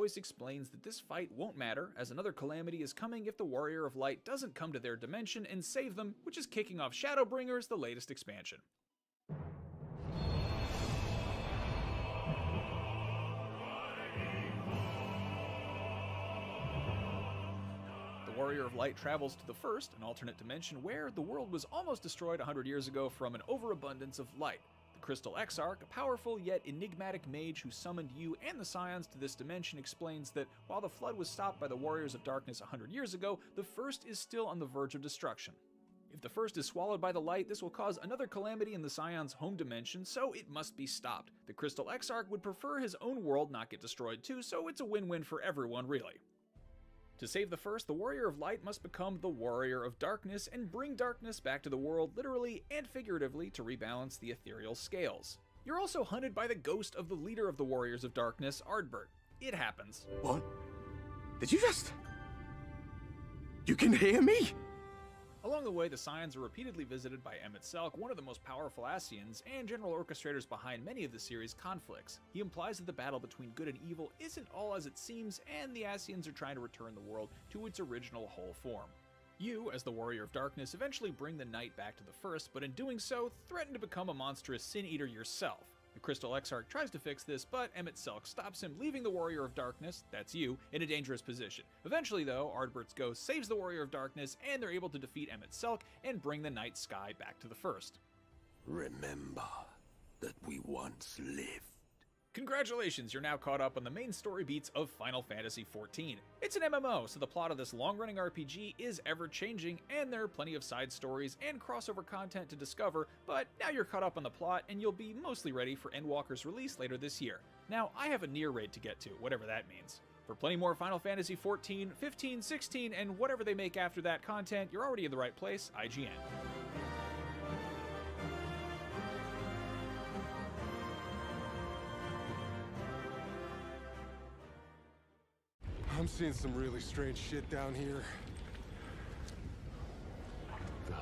voice explains that this fight won't matter, as another calamity is coming if the Warrior of Light doesn't come to their dimension and save them, which is kicking off Shadowbringers, the latest expansion. The Warrior of Light travels to the First, an alternate dimension where the world was almost destroyed 100 years ago from an overabundance of light. The Crystal Exarch, a powerful yet enigmatic mage who summoned you and the Scions to this dimension, explains that while the Flood was stopped by the Warriors of Darkness 100 years ago, the First is still on the verge of destruction. If the First is swallowed by the light, this will cause another calamity in the Scion's home dimension, so it must be stopped. The Crystal Exarch would prefer his own world not get destroyed too, so it's a win-win for everyone, really. To save the First, the Warrior of Light must become the Warrior of Darkness and bring darkness back to the world literally and figuratively to rebalance the ethereal scales. You're also hunted by the ghost of the leader of the Warriors of Darkness, Ardbert. It happens. What? Did you just... You can hear me? Along the way, the Scions are repeatedly visited by Emmett Selk, one of the most powerful Ascians, and general orchestrators behind many of the series' conflicts. He implies that the battle between good and evil isn't all as it seems, and the Ascians are trying to return the world to its original whole form. You, as the Warrior of Darkness, eventually bring the Night back to the First, but in doing so, threaten to become a monstrous Sin Eater yourself. The Crystal Exarch tries to fix this, but Emmett Selk stops him, leaving the Warrior of Darkness, that's you, in a dangerous position. Eventually, though, Ardbert's ghost saves the Warrior of Darkness, and they're able to defeat Emmett Selk and bring the night sky back to the First. Remember that we once lived. Congratulations, you're now caught up on the main story beats of Final Fantasy XIV. It's an MMO, so the plot of this long-running RPG is ever-changing, and there are plenty of side stories and crossover content to discover, but now you're caught up on the plot, and you'll be mostly ready for Endwalker's release later this year. Now, I have a near raid to get to, whatever that means. For plenty more Final Fantasy XIV, 15, 16, and whatever they make after that content, you're already in the right place, IGN. I'm seeing some really strange shit down here. The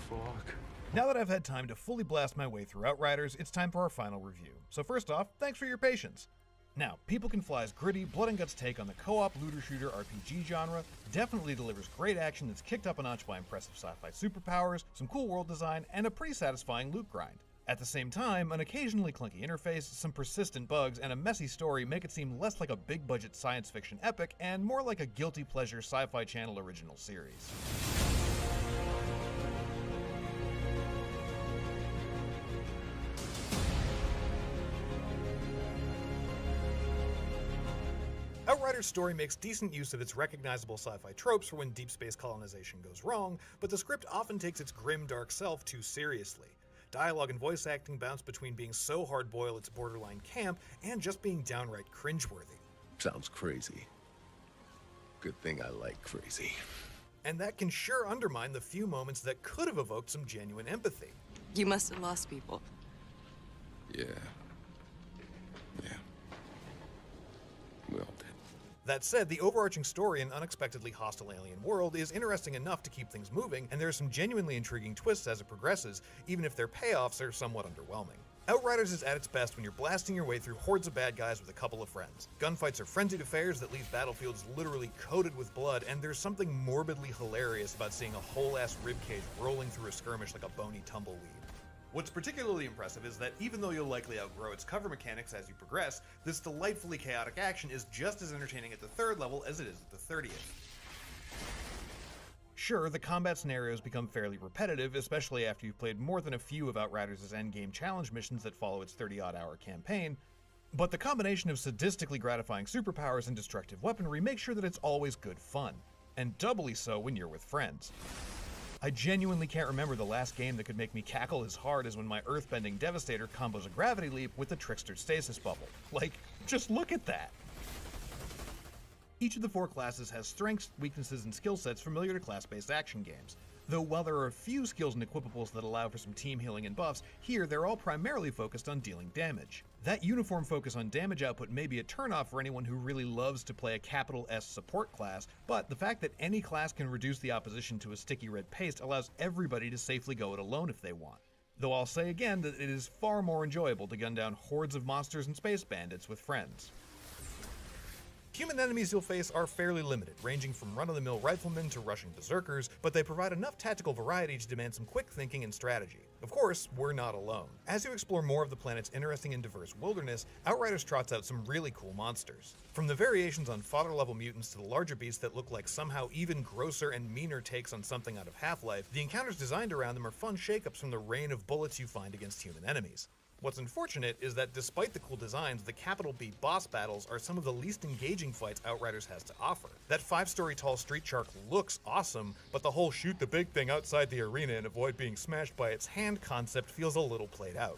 fuck? Now that I've had time to fully blast my way through Outriders, it's time for our final review. So first off, thanks for your patience. Now, People Can Fly's gritty, blood and guts take on the co-op looter-shooter RPG genre definitely delivers great action that's kicked up a notch by impressive sci-fi superpowers, some cool world design, and a pretty satisfying loot grind. At the same time, an occasionally clunky interface, some persistent bugs, and a messy story make it seem less like a big-budget science fiction epic and more like a guilty pleasure Sci-Fi Channel original series. Outriders' story makes decent use of its recognizable sci-fi tropes for when deep space colonization goes wrong, but the script often takes its grim, dark self too seriously. Dialogue and voice acting bounce between being so hard-boiled it's borderline camp and just being downright cringeworthy. Sounds crazy. Good thing I like crazy. And that can sure undermine the few moments that could have evoked some genuine empathy. You must have lost people. Yeah. We all did. That said, the overarching story in unexpectedly hostile alien world is interesting enough to keep things moving, and there are some genuinely intriguing twists as it progresses, even if their payoffs are somewhat underwhelming. Outriders is at its best when you're blasting your way through hordes of bad guys with a couple of friends. Gunfights are frenzied affairs that leave battlefields literally coated with blood, and there's something morbidly hilarious about seeing a whole-ass ribcage rolling through a skirmish like a bony tumbleweed. What's particularly impressive is that even though you'll likely outgrow its cover mechanics as you progress, this delightfully chaotic action is just as entertaining at the 3rd level as it is at the 30th. Sure, the combat scenarios become fairly repetitive, especially after you've played more than a few of Outriders' endgame challenge missions that follow its 30-odd-hour campaign, but the combination of sadistically gratifying superpowers and destructive weaponry makes sure that it's always good fun, and doubly so when you're with friends. I genuinely can't remember the last game that could make me cackle as hard as when my earthbending Devastator combos a gravity leap with the Trickster stasis bubble. Like, just look at that! Each of the 4 classes has strengths, weaknesses, and skill sets familiar to class-based action games. Though while there are a few skills and equipables that allow for some team healing and buffs, here they're all primarily focused on dealing damage. That uniform focus on damage output may be a turnoff for anyone who really loves to play a capital S support class, but the fact that any class can reduce the opposition to a sticky red paste allows everybody to safely go it alone if they want. Though I'll say again that it is far more enjoyable to gun down hordes of monsters and space bandits with friends. Human enemies you'll face are fairly limited, ranging from run-of-the-mill riflemen to Russian berserkers, but they provide enough tactical variety to demand some quick thinking and strategy. Of course, we're not alone. As you explore more of the planet's interesting and diverse wilderness, Outriders trots out some really cool monsters. From the variations on fodder-level mutants to the larger beasts that look like somehow even grosser and meaner takes on something out of Half-Life, the encounters designed around them are fun shakeups from the rain of bullets you find against human enemies. What's unfortunate is that despite the cool designs, the capital B boss battles are some of the least engaging fights Outriders has to offer. That 5-story tall street shark looks awesome, but the whole shoot the big thing outside the arena and avoid being smashed by its hand concept feels a little played out.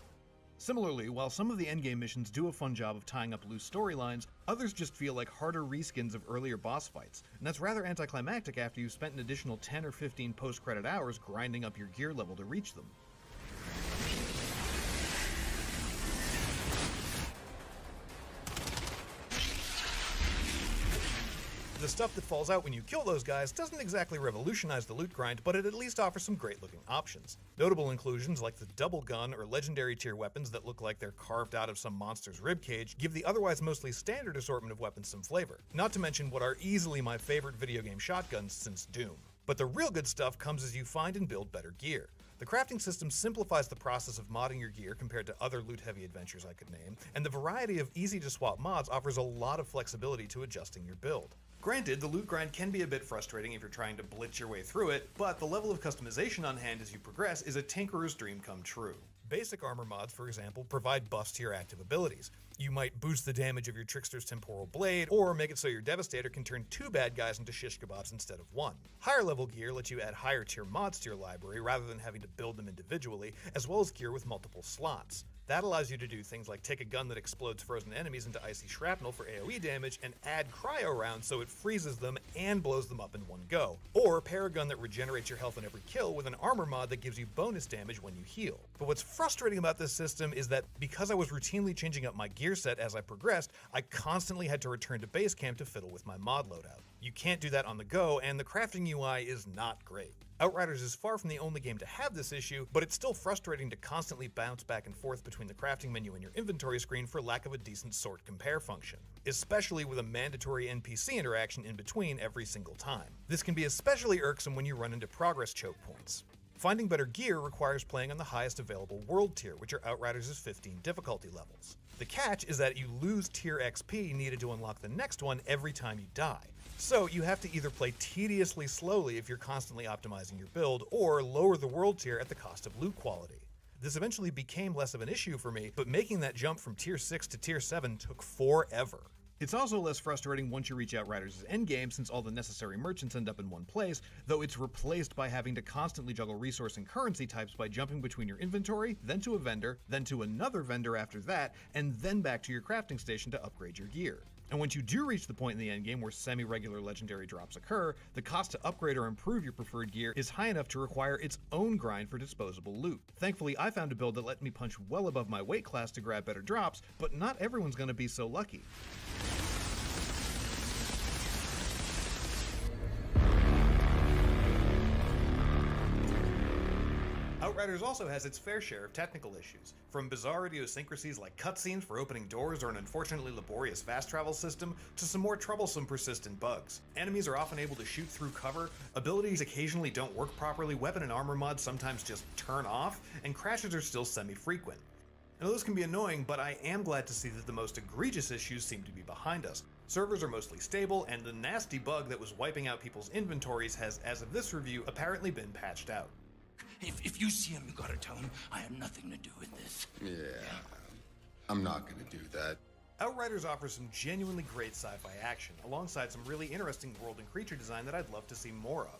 Similarly, while some of the endgame missions do a fun job of tying up loose storylines, others just feel like harder reskins of earlier boss fights, and that's rather anticlimactic after you've spent an additional 10 or 15 post-credit hours grinding up your gear level to reach them. The stuff that falls out when you kill those guys doesn't exactly revolutionize the loot grind, but it at least offers some great looking options. Notable inclusions like the double gun or legendary tier weapons that look like they're carved out of some monster's ribcage give the otherwise mostly standard assortment of weapons some flavor. Not to mention what are easily my favorite video game shotguns since Doom. But the real good stuff comes as you find and build better gear. The crafting system simplifies the process of modding your gear compared to other loot-heavy adventures I could name, and the variety of easy-to-swap mods offers a lot of flexibility to adjusting your build. Granted, the loot grind can be a bit frustrating if you're trying to blitz your way through it, but the level of customization on hand as you progress is a tinkerer's dream come true. Basic armor mods, for example, provide buffs to your active abilities. You might boost the damage of your Trickster's Temporal Blade, or make it so your Devastator can turn 2 bad guys into shish kebabs instead of 1. Higher level gear lets you add higher tier mods to your library rather than having to build them individually, as well as gear with multiple slots. That allows you to do things like take a gun that explodes frozen enemies into icy shrapnel for AoE damage and add cryo rounds so it freezes them and blows them up in one go. Or pair a gun that regenerates your health in every kill with an armor mod that gives you bonus damage when you heal. But what's frustrating about this system is that because I was routinely changing up my gear set as I progressed, I constantly had to return to base camp to fiddle with my mod loadout. You can't do that on the go, and the crafting UI is not great. Outriders is far from the only game to have this issue, but it's still frustrating to constantly bounce back and forth between the crafting menu and your inventory screen for lack of a decent sort compare function, especially with a mandatory NPC interaction in between every single time. This can be especially irksome when you run into progress choke points. Finding better gear requires playing on the highest available world tier, which are Outriders' 15 difficulty levels. The catch is that you lose tier XP needed to unlock the next one every time you die. So you have to either play tediously slowly if you're constantly optimizing your build, or lower the world tier at the cost of loot quality. This eventually became less of an issue for me, but making that jump from tier 6 to tier 7 took forever. It's also less frustrating once you reach Outriders' endgame since all the necessary merchants end up in one place, though it's replaced by having to constantly juggle resource and currency types by jumping between your inventory, then to a vendor, then to another vendor after that, and then back to your crafting station to upgrade your gear. And once you do reach the point in the endgame where semi-regular legendary drops occur, the cost to upgrade or improve your preferred gear is high enough to require its own grind for disposable loot. Thankfully, I found a build that let me punch well above my weight class to grab better drops, but not everyone's gonna be so lucky. Outriders also has its fair share of technical issues, from bizarre idiosyncrasies like cutscenes for opening doors or an unfortunately laborious fast travel system, to some more troublesome persistent bugs. Enemies are often able to shoot through cover, abilities occasionally don't work properly, weapon and armor mods sometimes just turn off, and crashes are still semi-frequent. Now those can be annoying, but I am glad to see that the most egregious issues seem to be behind us. Servers are mostly stable, and the nasty bug that was wiping out people's inventories has, as of this review, apparently been patched out. If you see him, you gotta tell him I have nothing to do with this. Yeah, I'm not gonna do that. Outriders offers some genuinely great sci-fi action, alongside some really interesting world and creature design that I'd love to see more of.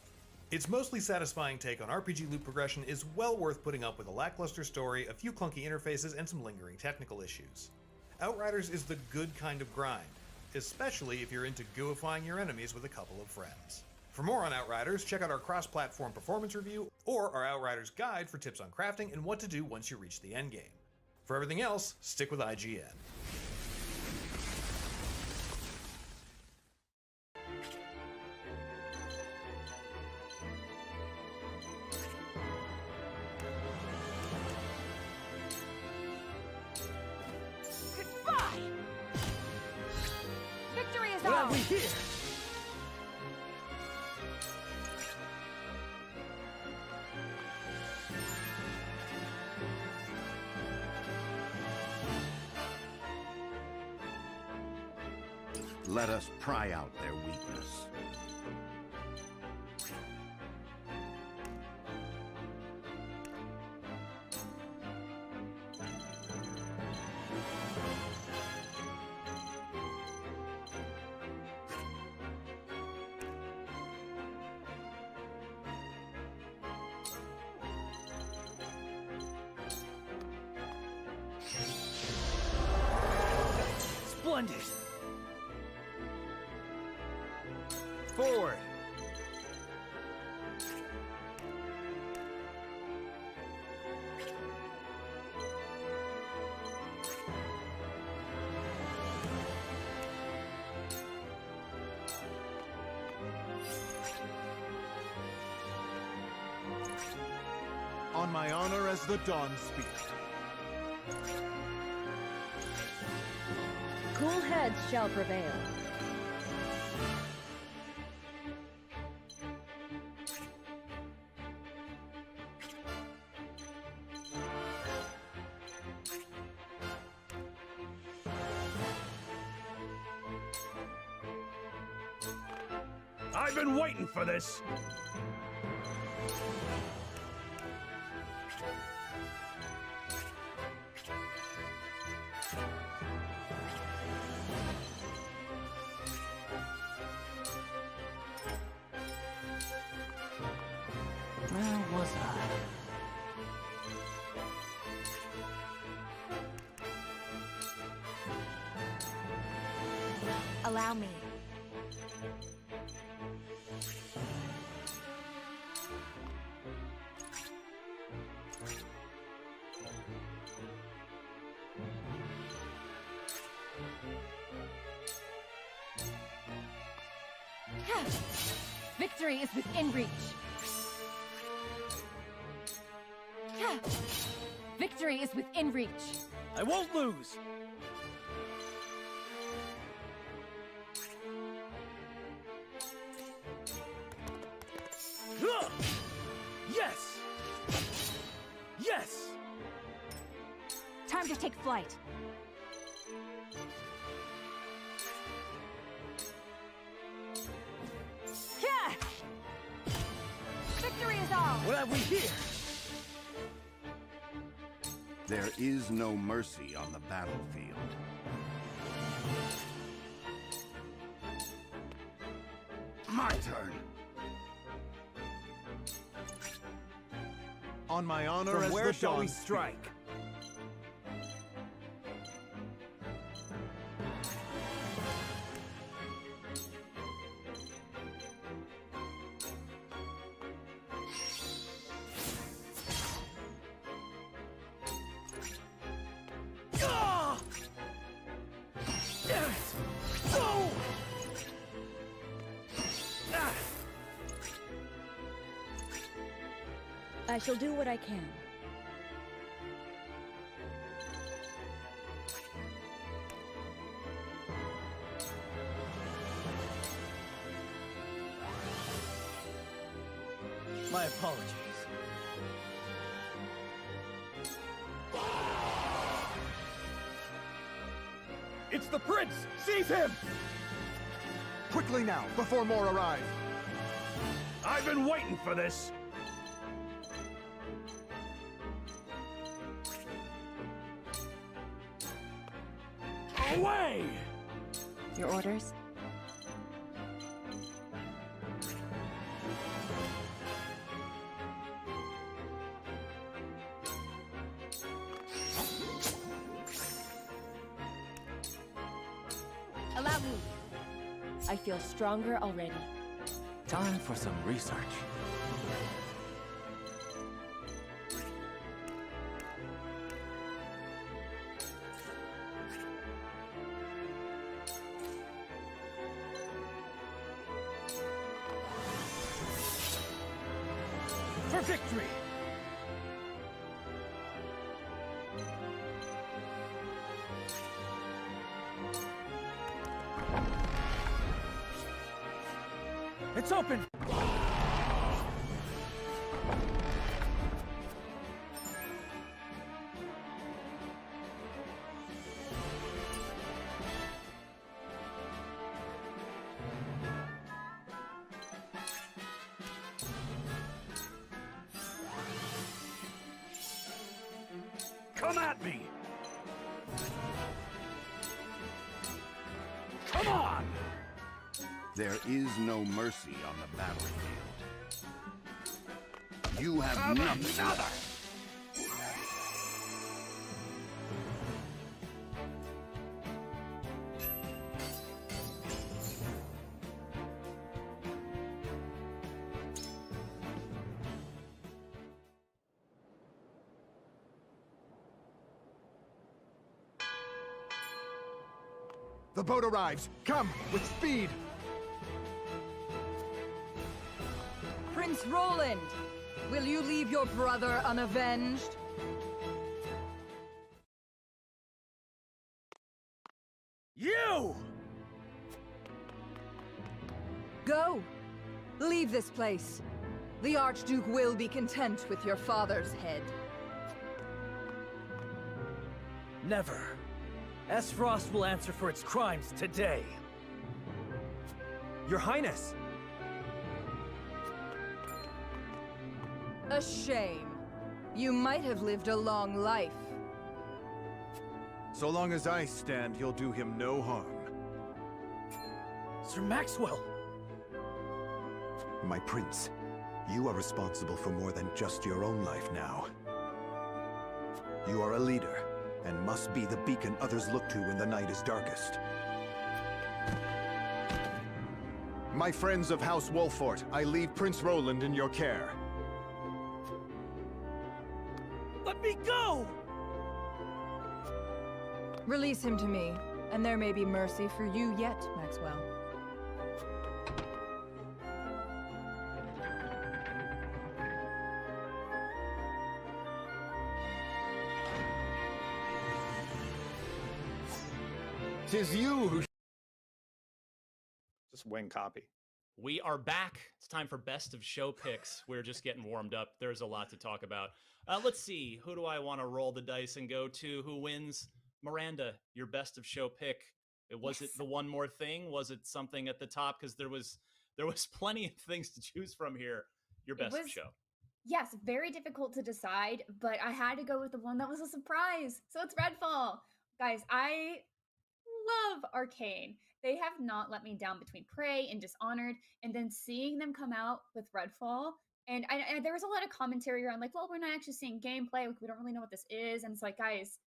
Its mostly satisfying take on RPG loot progression is well worth putting up with a lackluster story, a few clunky interfaces, and some lingering technical issues. Outriders is the good kind of grind, especially if you're into gooifying your enemies with a couple of friends. For more on Outriders, check out our cross-platform performance review or our Outriders guide for tips on crafting and what to do once you reach the endgame. For everything else, stick with IGN. Goodbye! Victory is When I ours! have we here? Let us pry out their weakness. Splendid! Forward! On my honor as the Dawn Spear. Cool heads shall prevail. I've been waiting for this! Where was I? Allow me. Victory is within reach. Victory is within reach. I won't lose! Yes! Yes! Time to take flight. Victory is all! What have we here? There is no mercy on the battlefield. My turn. On my honor From as where the shall Dawn we Spear. strike? I shall do what I can. My apologies. It's the prince! Seize him! Quickly now, before more arrive. I've been waiting for this! Away! Your orders? Allow me. I feel stronger already. Time for some research. For victory! It's open! Come at me! Come on! There is no mercy on the battlefield. You have nothing. Another! The boat arrives. Come, with speed! Prince Roland, will you leave your brother unavenged? You! Go! Leave this place. The Archduke will be content with your father's head. Never. Frost will answer for its crimes today. Your Highness! A shame. You might have lived a long life. So long as I stand, you'll do him no harm. Sir Maxwell! My prince, you are responsible for more than just your own life now. You are a leader, and must be the beacon others look to when the night is darkest. My friends of House Wolfort, I leave Prince Roland in your care. Let me go! Release him to me, and there may be mercy for you yet, Maxwell. Tis you who... Just wing copy. We are back. It's time for best of show picks. We're just getting warmed up. There's a lot to talk about. Let's see. Who do I want to roll the dice and go to? Who wins? Miranda, your best of show pick. Was it the one more thing? Was it something at the top? Because there was plenty of things to choose from here. Your best of show. Yes, very difficult to decide, but I had to go with the one that was a surprise. So it's Redfall. Guys, I love Arcane. They have not let me down between Prey and Dishonored, and then seeing them come out with Redfall, and there was a lot of commentary around like, well, we're not actually seeing gameplay, we don't really know what this is, and it's like, guys,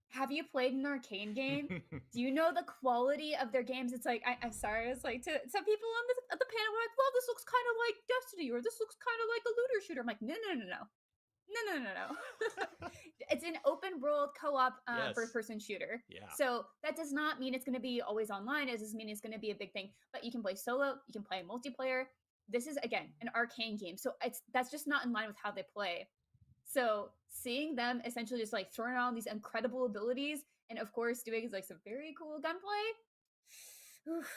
have you played an Arcane game? Do you know the quality of their games? It's like, I'm sorry, it's like, to some people on the panel were like, well, this looks kind of like Destiny, or this looks kind of like a looter shooter. I'm like, no. It's an open world co-op first-person shooter. Yeah. So that does not mean it's going to be always online. It doesn't mean it's going to be a big thing. But you can play solo. You can play multiplayer. This is, again, an Arcane game. So that's just not in line with how they play. So seeing them essentially just like throwing out these incredible abilities and, of course, doing like some very cool gunplay. Oof.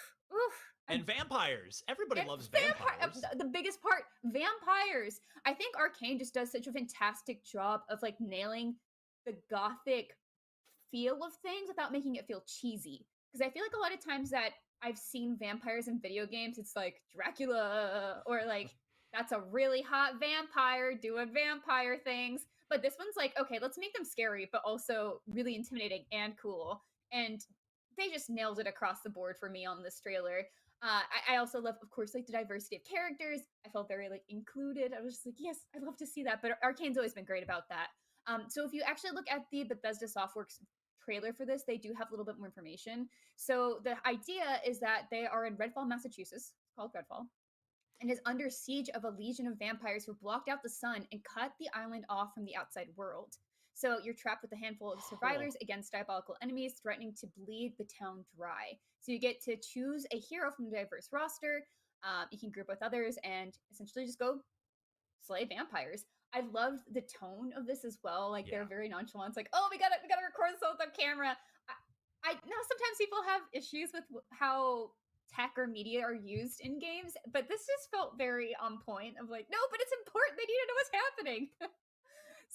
And vampires. Everybody loves vampires. The biggest part, vampires. I think Arcane just does such a fantastic job of like nailing the gothic feel of things without making it feel cheesy. Because I feel like a lot of times that I've seen vampires in video games, it's like Dracula or like that's a really hot vampire doing vampire things. But this one's like, okay, let's make them scary, but also really intimidating and cool. And they just nailed it across the board for me on this trailer. I also love, of course, like the diversity of characters. I felt very like included. I was just like, yes, I'd love to see that. But Arcane's always been great about that. So if you actually look at the Bethesda Softworks trailer for this, they do have a little bit more information. So the idea is that they are in Redfall, Massachusetts. It's called Redfall. And is under siege of a legion of vampires who blocked out the sun and cut the island off from the outside world. So you're trapped with a handful of survivors against diabolical enemies threatening to bleed the town dry. So you get to choose a hero from a diverse roster. You can group with others and essentially just go slay vampires. I loved the tone of this as well. Like they're very nonchalant. It's like, oh, we gotta record this with our camera. I know sometimes people have issues with how tech or media are used in games, but this just felt very on point of like, no, but it's important. They need to know what's happening.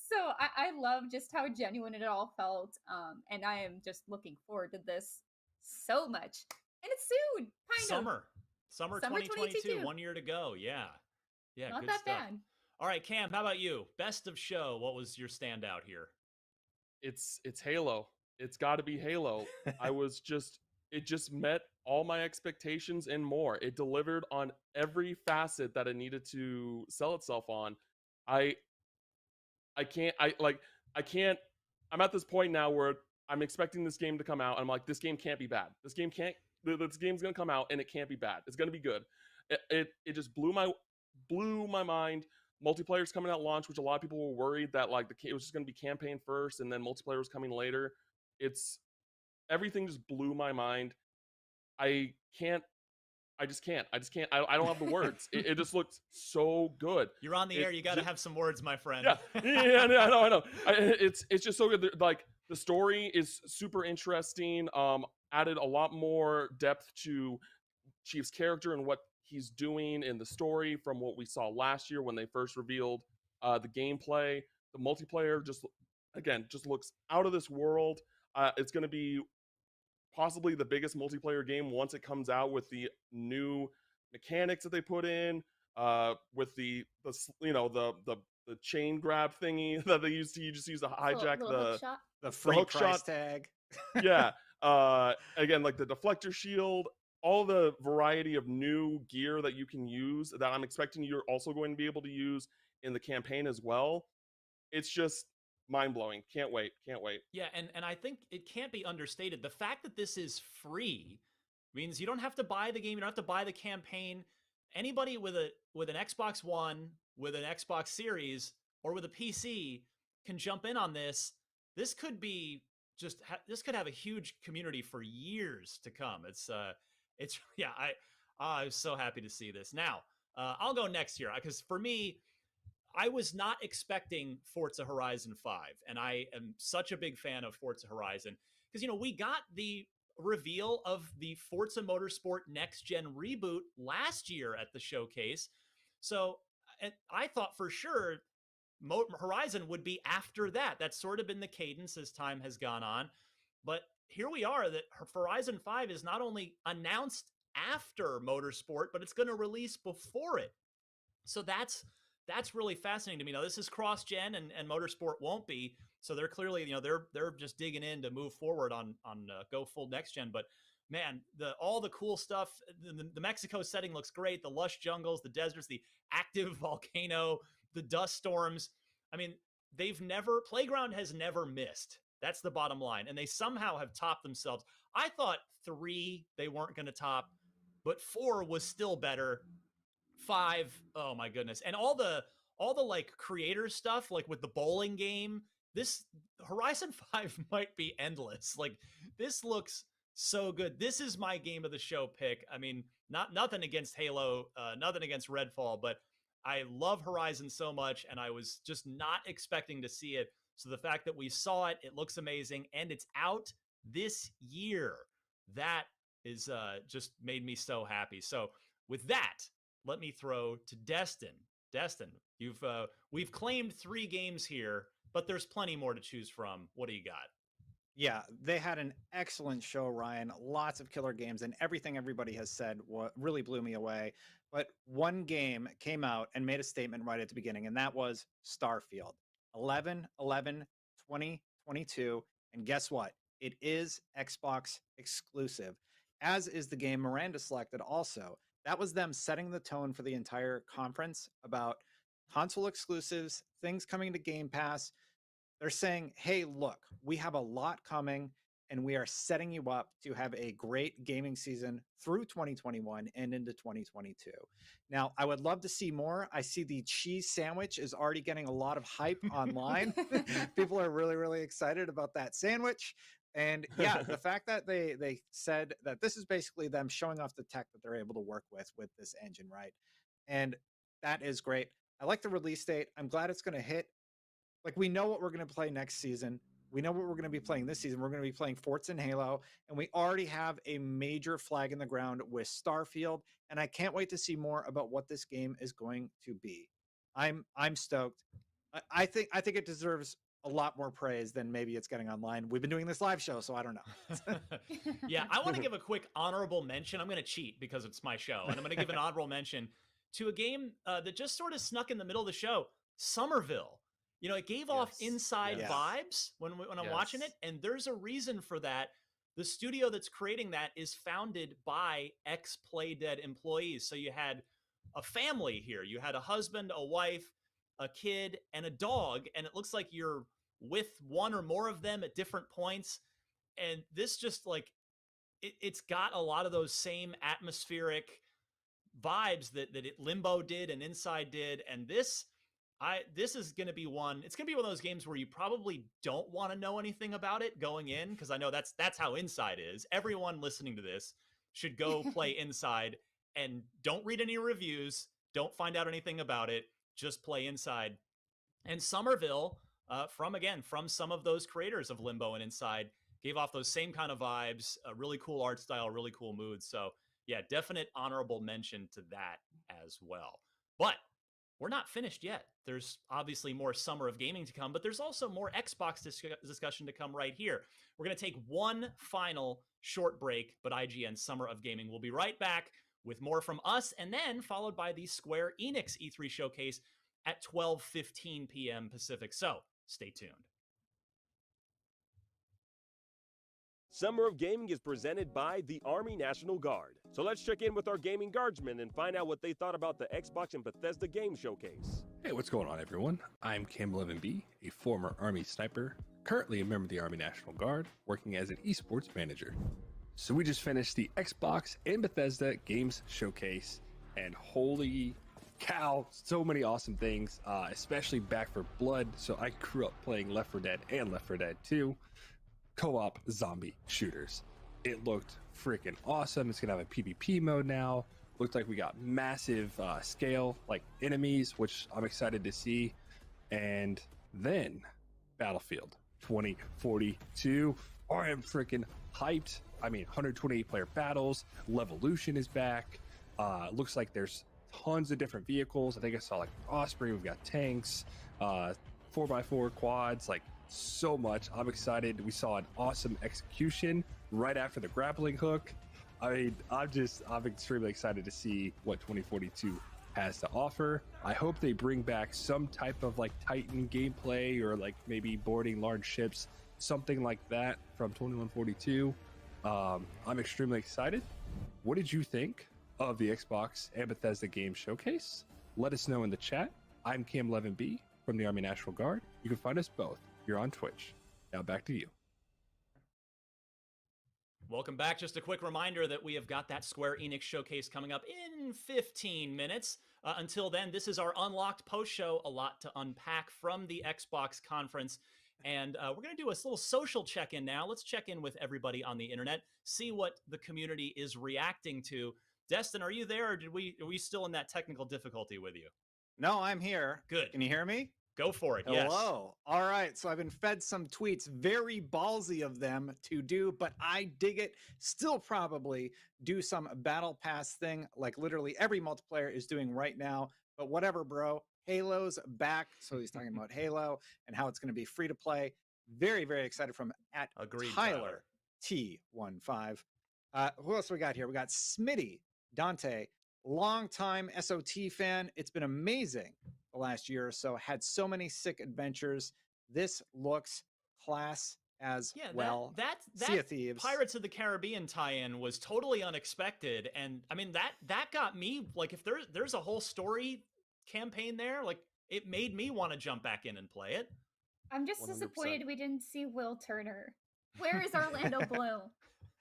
So I love just how genuine it all felt. And I am just looking forward to this so much. And it's soon, kind of. Summer Summer 2022, 1 year to go. Yeah. Yeah, Not good that stuff. bad. All right, Cam, how about you? Best of show, what was your standout here? It's Halo. It's got to be Halo. It just met all my expectations and more. It delivered on every facet that it needed to sell itself on. I can't I'm at this point now where I'm expecting this game to come out and I'm like, this game can't be bad. This game's gonna come out and it can't be bad. It's gonna be good. It just blew my mind. Multiplayer's coming out launch, which a lot of people were worried that like it was just gonna be campaign first and then multiplayer was coming later. It's everything just blew my mind. I just can't. I don't have the words. It just looked so good. You're on the air. You got to have some words, my friend. Yeah, I know. It's just so good. Like the story is super interesting. Added a lot more depth to Chief's character and what he's doing in the story from what we saw last year when they first revealed the gameplay. The multiplayer just looks out of this world. It's going to be possibly the biggest multiplayer game once it comes out with the new mechanics that they put in, with the chain grab thingy that they used to. You just use to hijack the free hook price shot tag. Yeah. Again, like the deflector shield, all the variety of new gear that you can use that I'm expecting you're also going to be able to use in the campaign as well. It's just mind-blowing. Can't wait. Yeah, and I think it can't be understated. The fact that this is free means you don't have to buy the game, you don't have to buy the campaign. Anybody with an Xbox One, with an Xbox Series, or with a PC can jump in on this. This could be this could have a huge community for years to come. It's yeah, I'm so happy to see this. Now, I'll go next here because for me, I was not expecting Forza Horizon 5, and I am such a big fan of Forza Horizon because, we got the reveal of the Forza Motorsport Next Gen reboot last year at the showcase. So I thought for sure Horizon would be after that. That's sort of been the cadence as time has gone on. But here we are, that Horizon 5 is not only announced after Motorsport, but it's going to release before it. So that's really fascinating to me. Now, this is cross-gen, and Motorsport won't be. So they're clearly, they're just digging in to move forward on go full next-gen. But man, all the cool stuff, the Mexico setting looks great. The lush jungles, the deserts, the active volcano, the dust storms. I mean, Playground has never missed. That's the bottom line. And they somehow have topped themselves. I thought 3 they weren't going to top, but 4 was still better. 5, oh my goodness. And all the like creator stuff, like with the bowling game, this Horizon 5 might be endless. Like, this looks so good. This is my game of the show pick. I mean, nothing against Halo, nothing against Redfall, but I love Horizon so much, and I was just not expecting to see it. So the fact that we saw it, it looks amazing, and it's out this year. That is just made me so happy. So with that, let me throw to Destin. Destin, we've claimed 3 games here, but there's plenty more to choose from. What do you got? Yeah, they had an excellent show, Ryan. Lots of killer games, and everything everybody has said really blew me away. But one game came out and made a statement right at the beginning, and that was Starfield. 11/11/2022, and guess what? It is Xbox exclusive, as is the game Miranda selected also. That was them setting the tone for the entire conference about console exclusives, things coming to Game Pass. They're saying, hey, look, we have a lot coming, and we are setting you up to have a great gaming season through 2021 and into 2022. Now, I would love to see more. I see the cheese sandwich is already getting a lot of hype online. People are really, really excited about that sandwich. And yeah, the fact that they said that this is basically them showing off the tech that they're able to work with this engine, right? And that is great. I like the release date. I'm glad it's going to hit. Like, we know what we're going to play next season. We know what we're going to be playing this season. We're going to be playing Forts and Halo, and we already have a major flag in the ground with Starfield, and I can't wait to see more about what this game is going to be. I'm stoked. I think it deserves a lot more praise than maybe it's getting online. We've been doing this live show, so I don't know. Yeah, I want to give a quick honorable mention. I'm going to cheat because it's my show, and I'm going to give an honorable mention to a game that just sort of snuck in the middle of the show, Somerville. You know, it gave off inside vibes when I'm watching it, and there's a reason for that. The studio that's creating that is founded by ex-Playdead employees. So you had a family here. You had a husband, a wife, a kid, and a dog, and it looks like you're with one or more of them at different points. And this just like, it's got a lot of those same atmospheric vibes that Limbo did and Inside did. And this is going to be it's going to be one of those games where you probably don't want to know anything about it going in, because I know that's how Inside is. Everyone listening to this should go play Inside and don't read any reviews. Don't find out anything about it. Just play Inside. And Somerville, from some of those creators of Limbo and Inside, gave off those same kind of vibes, a really cool art style, really cool mood. So yeah, definite honorable mention to that as well. But we're not finished yet. There's obviously more Summer of Gaming to come, but there's also more Xbox discussion to come right here. We're going to take one final short break, but IGN Summer of Gaming will be right back with more from us, and then followed by the Square Enix E3 showcase at 12:15 p.m. Pacific. So stay tuned. Summer of Gaming is presented by the Army National Guard. So let's check in with our gaming guardsmen and find out what they thought about the Xbox and Bethesda game showcase. Hey, what's going on, everyone? I'm Cam11B, a former Army sniper, currently a member of the Army National Guard, working as an esports manager. So we just finished the Xbox and Bethesda games showcase, and holy cow, so many awesome things, especially Back 4 Blood. So I grew up playing Left 4 Dead and Left 4 Dead 2. Co-op zombie shooters. It looked freaking awesome. It's gonna have a PvP mode now. Looked like we got massive scale like enemies, which I'm excited to see. And then Battlefield 2042. I am freaking hyped. I mean, 128 player battles. Levolution is back. Looks like there's tons of different vehicles. I think I saw like Osprey. We've got tanks, 4x4 quads, like so much. I'm excited. We saw an awesome execution right after the grappling hook. I mean, I'm extremely excited to see what 2042 has to offer. I hope they bring back some type of like Titan gameplay, or like maybe boarding large ships, something like that from 2142. I'm extremely excited. What did you think of the Xbox and Bethesda game showcase? Let us know in the chat. I'm Cam11B from the Army National Guard. You can find us both. You're on Twitch. Now back to you. Welcome back. Just a quick reminder that we have got that Square Enix showcase coming up in 15 minutes. Until then, this is our Unlocked post show. A lot to unpack from the Xbox conference. And we're going to do a little social check-in now. Let's check in with everybody on the internet, see what the community is reacting to. Destin, are you there, or are we still in that technical difficulty with you? No, I'm here. Good. Can you hear me? Go for it. Hello. Yes. All right. So I've been fed some tweets, very ballsy of them to do, but I dig it. Still probably do some battle pass thing like literally every multiplayer is doing right now. But whatever, bro. Halo's back. So he's talking about Halo and how it's going to be free to play. Very, very excited from at Agreed, Tyler T15. Who else we got here? We got Smitty, Dante, longtime SOT fan. It's been amazing the last year or so. Had so many sick adventures. This looks class as well. That Sea of Thieves. Pirates of the Caribbean tie-in was totally unexpected, and I mean that got me like, if there's a whole story campaign there, like it made me want to jump back in and play it. I'm just 100%. disappointed we didn't see Will Turner. Where is Orlando Bloom?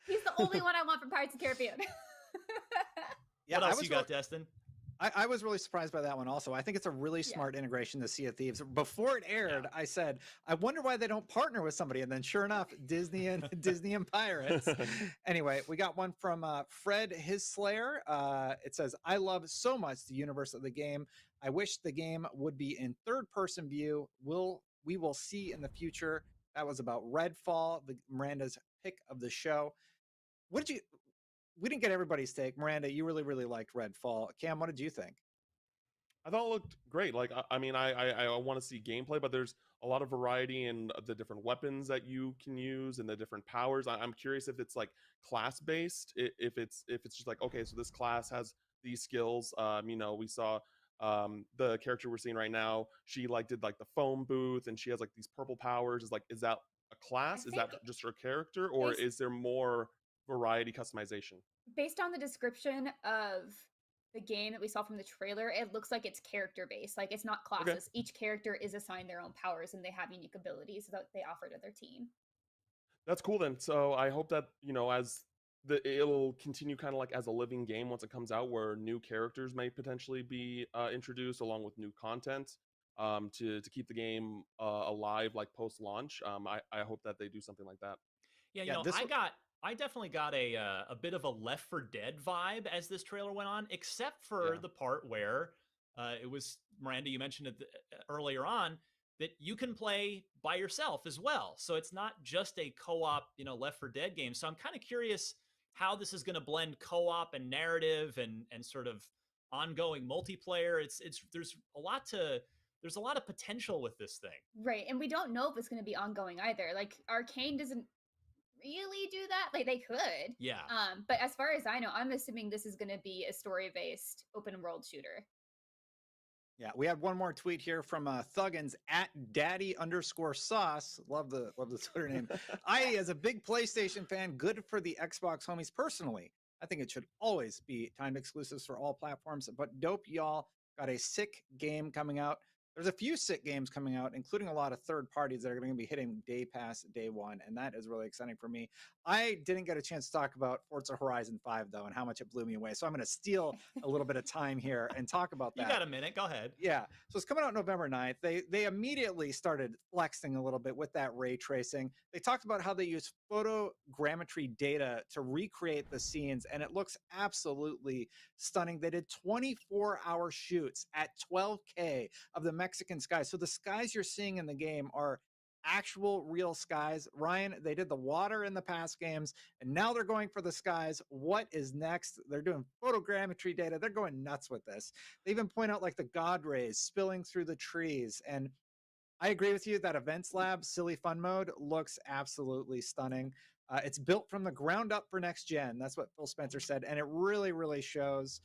He's the only one I want from Pirates of the Caribbean. Yeah, what else you got, Destin? I was really surprised by that one also. I think it's a really smart integration to Sea of Thieves. Before it aired, I said, I wonder why they don't partner with somebody. And then sure enough, Disney and Pirates. Anyway, we got one from Fred, his Slayer. It says, I love so much the universe of the game. I wish the game would be in third-person view. We will see in the future. That was about Redfall, Miranda's pick of the show. What did you? We didn't get everybody's take. Miranda, you really, really liked Redfall. Cam, what did you think? I thought it looked great. Like, I mean, I want to see gameplay, but there's a lot of variety in the different weapons that you can use and the different powers. I'm curious if it's like class based, if it's just like, okay, so this class has these skills. You know, we saw the character we're seeing right now. She like did like the phone booth, and she has like these purple powers. Is that a class? Is that just her character, or is there more variety customization? Based on the description of the game that we saw from the trailer, it looks like it's character based. Like it's not classes. Okay. Each character is assigned their own powers and they have unique abilities that they offer to their team. That's cool then. So I hope that, you know, as it'll continue kind of like as a living game once it comes out, where new characters may potentially be introduced along with new content to keep the game alive like post launch. I hope that they do something like that. Yeah, you know, I definitely got a bit of a Left 4 Dead vibe as this trailer went on, except for the part where it was, Miranda, you mentioned it earlier on, that you can play by yourself as well. So it's not just a co-op, you know, Left 4 Dead game. So I'm kind of curious how this is going to blend co-op and narrative and sort of ongoing multiplayer. There's a lot of potential with this thing. Right, and we don't know if it's going to be ongoing either. Like Arcane doesn't really do that. Like they could. Yeah. But as far as I know, I'm assuming this is going to be a story-based open world shooter. Yeah, we have one more tweet here from Thuggins at daddy_sauce. Love the Twitter name. As a big PlayStation fan, good for the Xbox homies personally. I think it should always be timed exclusives for all platforms, but dope y'all got a sick game coming out. There's a few sick games coming out, including a lot of third parties that are going to be hitting Day Pass day one, and that is really exciting for me. I didn't get a chance to talk about Forza Horizon 5, though, and how much it blew me away, so I'm going to steal a little bit of time here and talk about that. You got a minute. Go ahead. Yeah. So it's coming out November 9th. They immediately started flexing a little bit with that ray tracing. They talked about how they use photogrammetry data to recreate the scenes, and it looks absolutely stunning. They did 24-hour shoots at 12K of the Mexican skies. So the skies you're seeing in the game are actual real skies. Ryan, they did the water in the past games, and now they're going for the skies. What is next? They're doing photogrammetry data. They're going nuts with this. They even point out like the God rays spilling through the trees. And I agree with you that Events Lab Silly Fun Mode looks absolutely stunning. It's built from the ground up for next gen. That's what Phil Spencer said. And it really, really shows.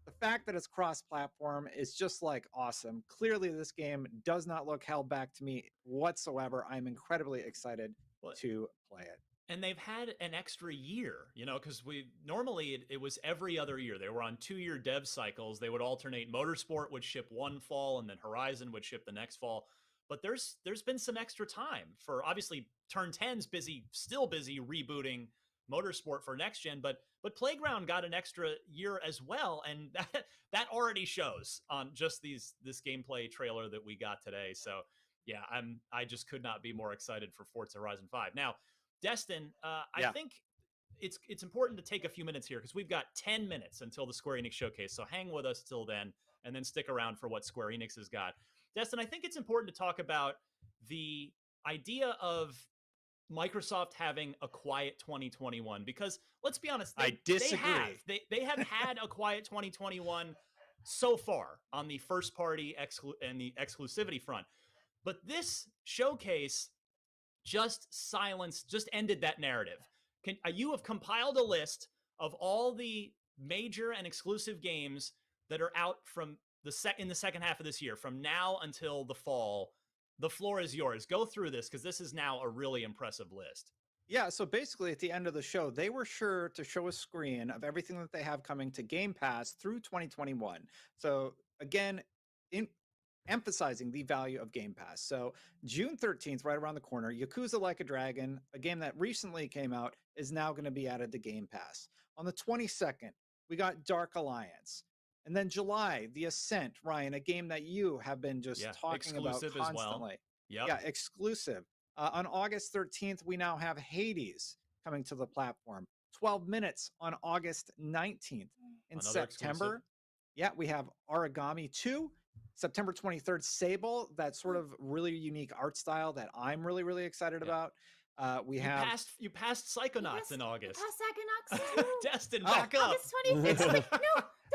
The fact that it's cross-platform is just like awesome. Clearly, this game does not look held back to me whatsoever. I'm incredibly excited to play it. And they've had an extra year, you know, because normally it was every other year. They were on 2-year dev cycles. They would alternate. Motorsport would ship one fall, and then Horizon would ship the next fall. But there's been some extra time for, obviously, Turn 10's still busy rebooting Motorsport for next gen, but Playground got an extra year as well, and that already shows on just this gameplay trailer that we got today. So yeah, I just could not be more excited for Forza Horizon 5. Now, Destin, I think it's important to take a few minutes here because we've got 10 minutes until the Square Enix showcase. So hang with us till then, and then stick around for what Square Enix has got. Destin, I think it's important to talk about the idea of Microsoft having a quiet 2021, because let's be honest, I disagree. They have had a quiet 2021 so far on the first party and the exclusivity front. But this showcase just ended that narrative. You have compiled a list of all the major and exclusive games that are out from in the second half of this year, from now until the fall. The floor is yours. Go through this because this is now a really impressive list. Yeah, so basically at the end of the show, they were sure to show a screen of everything that they have coming to Game Pass through 2021. So again, emphasizing the value of Game Pass. So June 13th, right around the corner, Yakuza Like a Dragon, a game that recently came out, is now going to be added to Game Pass. On the 22nd, we got Dark Alliance. And then July, The Ascent, Ryan, a game that you have been just talking about constantly. As well. Yep. Yeah, exclusive. On August 13th, we now have Hades coming to the platform. 12 Minutes on August 19th. In September, we have Origami 2. September 23rd, Sable, that sort of really unique art style that I'm really, really excited about. We have you passed Psychonauts in August. Psychonauts too. Destin, back up. August 25th. Oh, wait,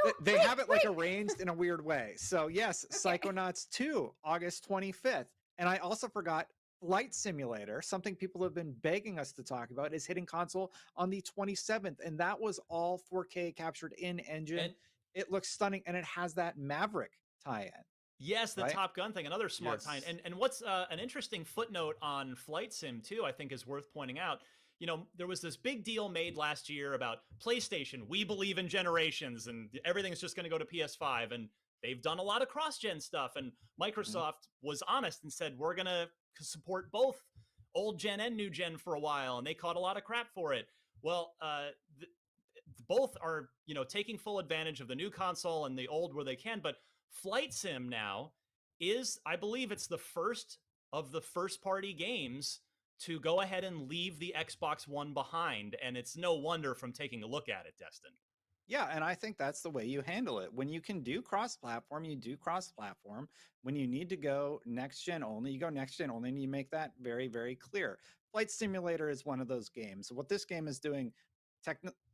no, they have it like arranged in a weird way. So yes, Psychonauts 2, August 25th. And I also forgot Flight Simulator, something people have been begging us to talk about, is hitting console on the 27th. And that was all 4K captured in engine. It looks stunning, and it has that Maverick tie-in. Yes, the right? Top Gun thing, another smart tie-in. And what's an interesting footnote on Flight Sim too, I think is worth pointing out. You know, there was this big deal made last year about PlayStation. We believe in generations, and everything's just going to go to PS5. And they've done a lot of cross-gen stuff. And Microsoft was honest and said, we're going to support both old gen and new gen for a while. And they caught a lot of crap for it. Well, both are, you know, taking full advantage of the new console and the old where they can. But Flight Sim now is, I believe it's the first of the first-party games to go ahead and leave the Xbox One behind. And it's no wonder from taking a look at it, Destin. Yeah, and I think that's the way you handle it. When you can do cross-platform, you do cross-platform. When you need to go next-gen only, you go next-gen only, and you make that very, very clear. Flight Simulator is one of those games. What this game is doing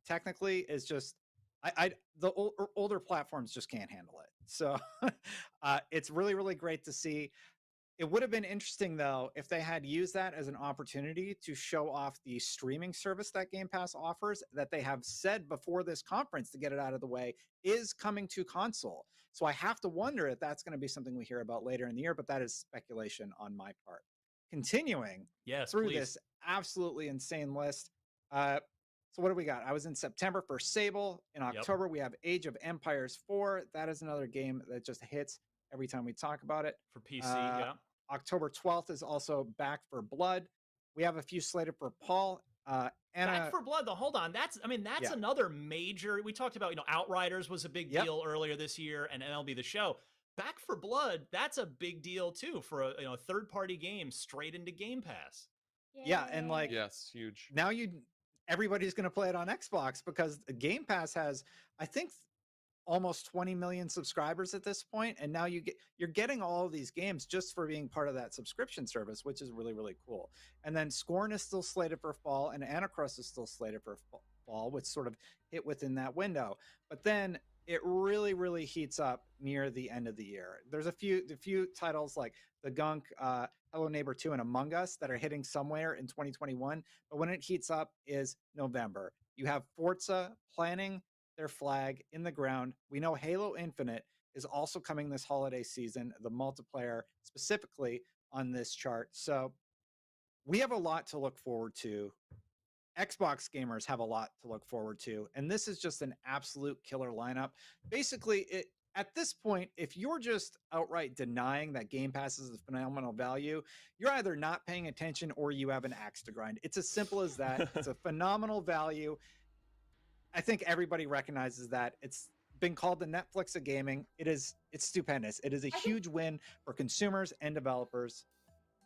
technically is just, the older platforms just can't handle it. So it's really, really great to see. It would have been interesting, though, if they had used that as an opportunity to show off the streaming service that Game Pass offers, that they have said before this conference, to get it out of the way, is coming to console. So I have to wonder if that's going to be something we hear about later in the year, but that is speculation on my part. Continuing through this absolutely insane list. So what do we got? I was in September for Sable. In October, we have Age of Empires 4. That is another game that just hits every time we talk about it. For PC, October 12th is also Back for Blood. We have a few slated for Paul. Back for Blood, though, hold on. That's another major. We talked about, Outriders was a big deal earlier this year, and MLB The Show. Back for Blood, that's a big deal too for a third-party game straight into Game Pass. Yeah, and yes, huge. Now everybody's going to play it on Xbox, because Game Pass has, I think, almost 20 million subscribers at this point, and now you're getting all of these games just for being part of that subscription service, which is really, really cool. And then Scorn is still slated for fall, and Anacross is still slated for fall, which sort of hit within that window. But then it really, really heats up near the end of the year. There's a few titles like The Gunk, Hello Neighbor 2, and Among Us that are hitting somewhere in 2021. But when it heats up is November. You have Forza planting their flag in the ground. We know Halo Infinite is also coming this holiday season, the multiplayer specifically on this chart. So we have a lot to look forward to. Xbox gamers have a lot to look forward to. And this is just an absolute killer lineup. Basically, at this point, if you're just outright denying that Game Pass is a phenomenal value, you're either not paying attention or you have an axe to grind. It's as simple as that. It's a phenomenal value. I think everybody recognizes that. It's been called the Netflix of gaming. It's stupendous. It is a huge win for consumers and developers.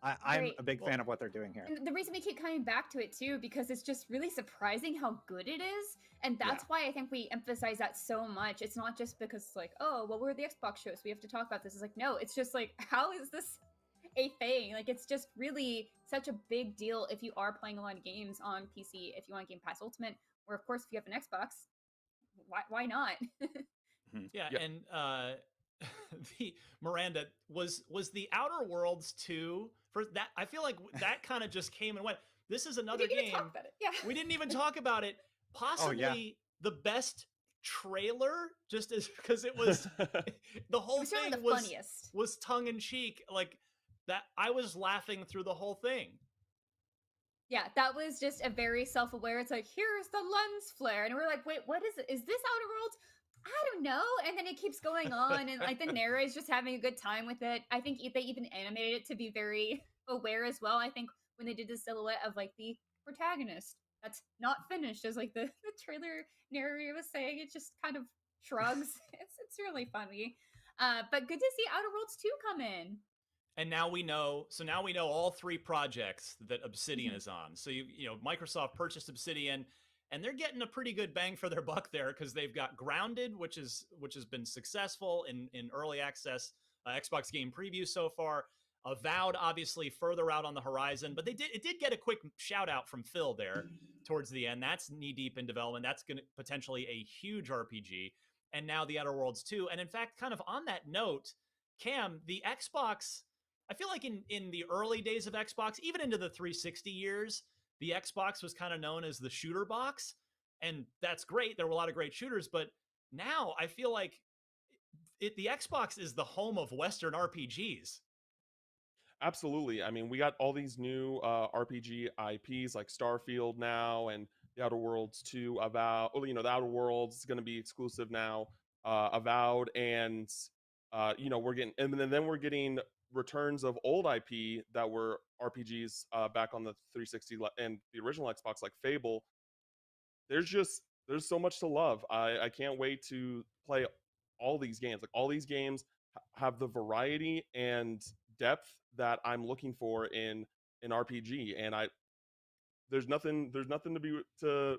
I'm a big fan of what they're doing here. And the reason we keep coming back to it too, because it's just really surprising how good it is. And that's why I think we emphasize that so much. It's not just because it's like, oh, well, we're the Xbox show, so we have to talk about this. It's like, no, it's just like, how is this a thing? Like, it's just really such a big deal if you are playing a lot of games on PC, if you want Game Pass Ultimate, or of course, if you have an Xbox, why not? And the Miranda was the Outer Worlds 2 for that. I feel like that kind of just came and went. This is another game. We didn't even talk about it. Possibly the best trailer, just as because it was the whole thing was tongue in cheek, like that. I was laughing through the whole thing. Yeah, that was just a very self-aware. It's like, here's the lens flare, and we're like, wait, what is it? Is this Outer Worlds? I don't know. And then it keeps going on, and like the narrator's just having a good time with it. I think they even animated it to be very aware as well. I think when they did the silhouette of like the protagonist that's not finished, as like the trailer narrator was saying, it just kind of shrugs. it's really funny. But good to see Outer Worlds 2 come in. And now we know. So now we know all three projects that Obsidian is on. So you know Microsoft purchased Obsidian, and they're getting a pretty good bang for their buck there, because they've got Grounded, which has been successful in early access. Xbox game preview so far. Avowed, obviously, further out on the horizon, but it did get a quick shout out from Phil there towards the end. That's knee deep in development. That's going to potentially a huge RPG. And now the Outer Worlds 2. And in fact, kind of on that note, Cam, the Xbox, I feel like in the early days of Xbox, even into the 360 years, the Xbox was kind of known as the shooter box. And that's great. There were a lot of great shooters, but now I feel like the Xbox is the home of Western RPGs. Absolutely. I mean, we got all these new RPG IPs like Starfield now, and the Outer Worlds 2. Avowed, the Outer Worlds is going to be exclusive now. Avowed, and we're getting, and then we're getting returns of old IP that were RPGs back on the 360 and the original Xbox, like Fable. There's so much to love. I can't wait to play all these games. Like, all these games have the variety and depth that I'm looking for in an RPG, and there's nothing to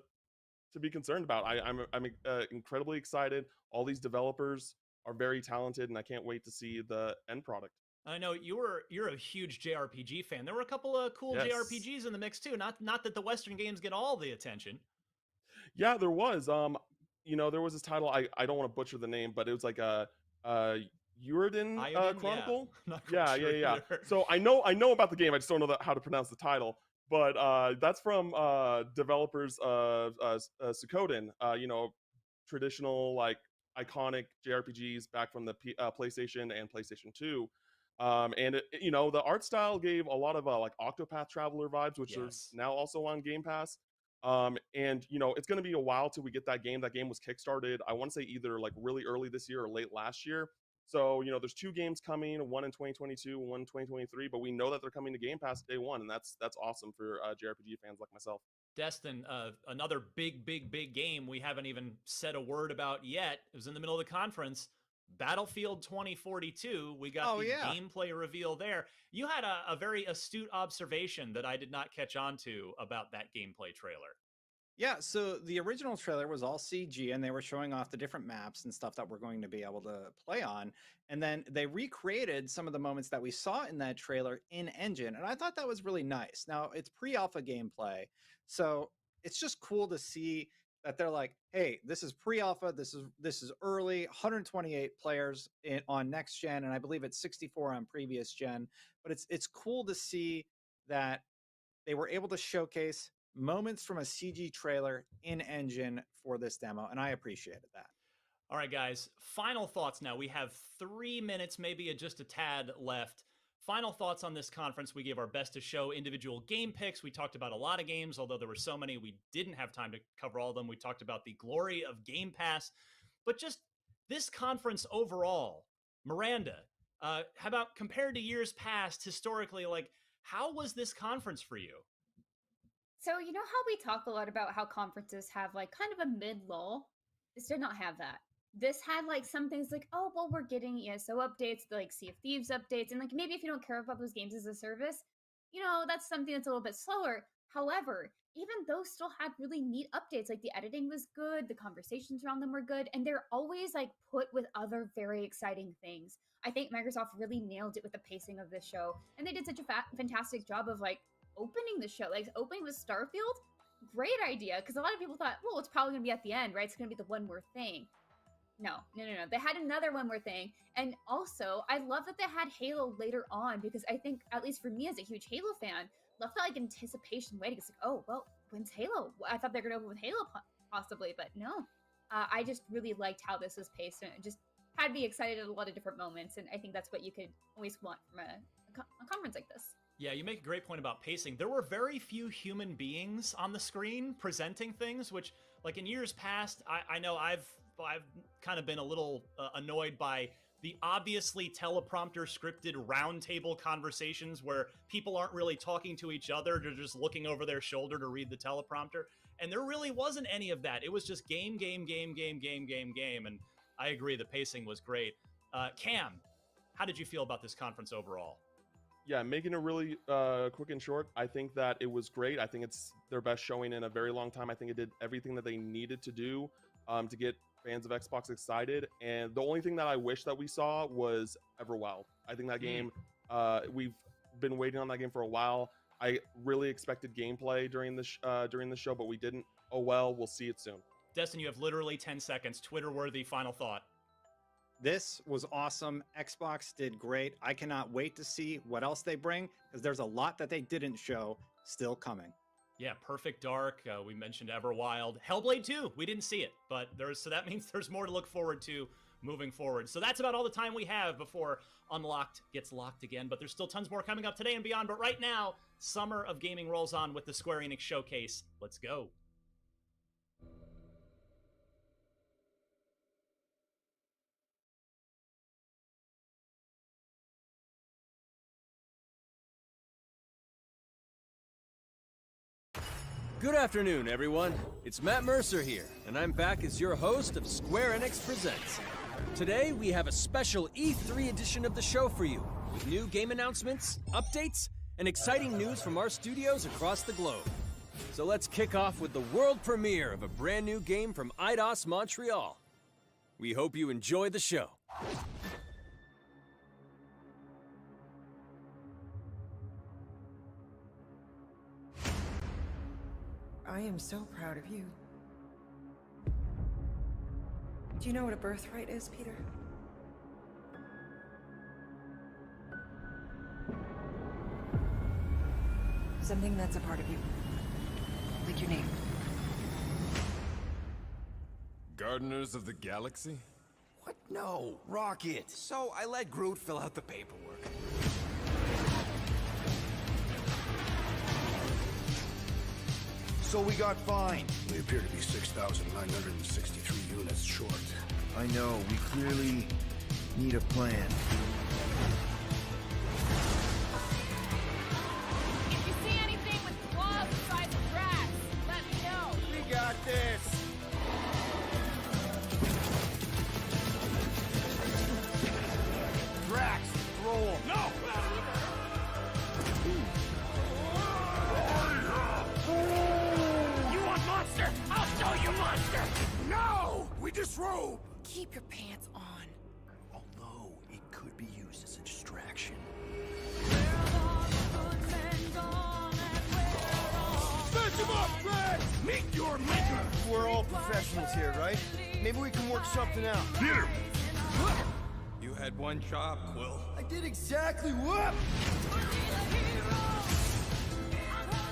be concerned about. I'm incredibly excited. All these developers are very talented, and I can't wait to see the end product. I know you're a huge JRPG fan. There were a couple of cool JRPGs in the mix too. Not that the Western games get all the attention. Yeah, there was. There was this title. I don't want to butcher the name, but it was like a Uridan Chronicle. Yeah. So I know about the game. I just don't know how to pronounce the title. But that's from developers of Suikoden. Traditional, like, iconic JRPGs back from the PlayStation and PlayStation 2. And the art style gave a lot of like Octopath Traveler vibes, which is now also on Game Pass. And it's going to be a while till we get that game. That game was kickstarted, I want to say, either like really early this year or late last year. So, there's 2 games coming, one in 2022, one in 2023, but we know that they're coming to Game Pass day one, and that's awesome for JRPG fans like myself. Destin, another big game we haven't even said a word about yet. It was in the middle of the conference. Battlefield 2042. We got gameplay reveal there. You had a very astute observation that I did not catch on to about that gameplay trailer. Yeah, so the original trailer was all CG, and they were showing off the different maps and stuff that we're going to be able to play on. And then they recreated some of the moments that we saw in that trailer in engine, and I thought that was really nice. Now, it's pre-alpha gameplay, so it's just cool to see that they're like, hey, this is pre-alpha, this is early, 128 players on next gen, and I believe it's 64 on previous gen. But it's cool to see that they were able to showcase moments from a CG trailer in engine for this demo, and I appreciated that. All right, guys, final thoughts now. We have 3 minutes, maybe just a tad left. Final thoughts on this conference. We gave our best to show individual game picks. We talked about a lot of games, although there were so many we didn't have time to cover all of them. We talked about the glory of Game Pass, but just this conference overall. Miranda, how about compared to years past, historically, like, how was this conference for you? So, you know how we talk a lot about how conferences have like kind of a mid-lull? This did not have that. This had like some things like, oh, well, we're getting ESO updates, like Sea of Thieves updates, and like maybe if you don't care about those games as a service, that's something that's a little bit slower. However, even those still had really neat updates. Like the editing was good, the conversations around them were good, and they're always like put with other very exciting things. I think Microsoft really nailed it with the pacing of this show, and they did such a fantastic job of like opening the show, like opening with Starfield. Great idea, because a lot of people thought, well, it's probably gonna be at the end, right? It's gonna be the one more thing. No. They had another one more thing. And also, I love that they had Halo later on, because I think, at least for me as a huge Halo fan, left that like anticipation waiting. It's like, oh, well, when's Halo? I thought they were going to open with Halo possibly, but no. I just really liked how this was paced, and it just had me excited at a lot of different moments. And I think that's what you could always want from a conference like this. Yeah, you make a great point about pacing. There were very few human beings on the screen presenting things, which, like in years past, I know I've kind of been a little annoyed by the obviously teleprompter scripted roundtable conversations where people aren't really talking to each other. They're just looking over their shoulder to read the teleprompter. And there really wasn't any of that. It was just game. And I agree, the pacing was great. Cam, how did you feel about this conference overall? Yeah, making it really quick and short, I think that it was great. I think it's their best showing in a very long time. I think it did everything that they needed to do to get fans of Xbox excited. And the only thing that I wish that we saw was Everwild. I think that game, we've been waiting on that game for a while. I really expected gameplay during the show, but we didn't. Oh well, we'll see it soon. Destin, you have literally 10 seconds. Twitter-worthy final thought. This was awesome. Xbox did great. I cannot wait to see what else they bring, because there's a lot that they didn't show still coming. Yeah, Perfect Dark. We mentioned Everwild. Hellblade 2. We didn't see it, but so that means there's more to look forward to moving forward. So that's about all the time we have before Unlocked gets locked again, but there's still tons more coming up today and beyond. But right now, Summer of Gaming rolls on with the Square Enix Showcase. Let's go. Good afternoon, everyone. It's Matt Mercer here, and I'm back as your host of Square Enix Presents. Today, we have a special E3 edition of the show for you, with new game announcements, updates, and exciting news from our studios across the globe. So let's kick off with the world premiere of a brand new game from Eidos Montreal. We hope you enjoy the show. I am so proud of you. Do you know what a birthright is, Peter? Something that's a part of you. Like your name. Gardeners of the Galaxy? What? No, Rocket. So I let Groot fill out the paperwork. So we got fined. We appear to be 6,963 units short. I know, we clearly need a plan. If you see anything with claws the size of rats, let me know. We got this. Drax, roll him. No! You want monster? I'll show you monster! No! We disrobe! Keep your pants on. Although it could be used as a distraction. Smash him up, Drax! Meet your maker! We're all professionals here, right? Maybe we can work something out. Here! You had one job, Quill. I did exactly what?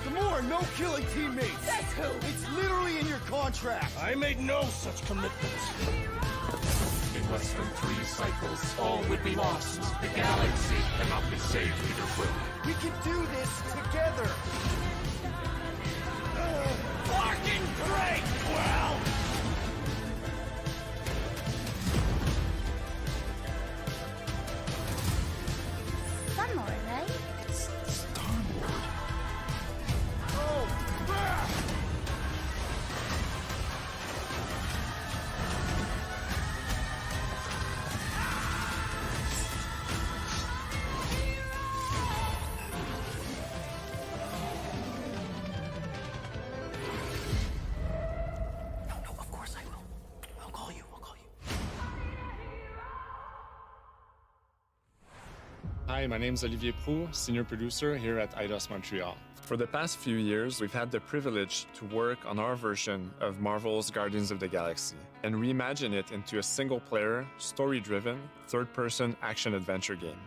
Gamora, no killing teammates! That's who! It's literally in your contract! I made no such commitment. In less than 3 cycles, all would be lost. The galaxy cannot be saved, Peter Quill. We can do this together! Fucking great, Quill! One more, right? Hi, my name is Olivier Proux, Senior Producer here at Eidos Montreal. For the past few years, we've had the privilege to work on our version of Marvel's Guardians of the Galaxy and reimagine it into a single-player, story-driven, third-person action-adventure game.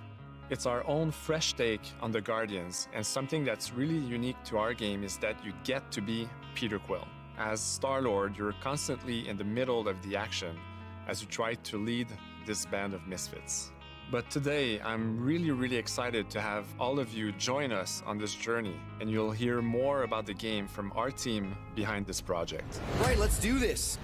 It's our own fresh take on the Guardians, and something that's really unique to our game is that you get to be Peter Quill. As Star-Lord, you're constantly in the middle of the action as you try to lead this band of misfits. But today, I'm really excited to have all of you join us on this journey, and you'll hear more about the game from our team behind this project. Right, let's do this!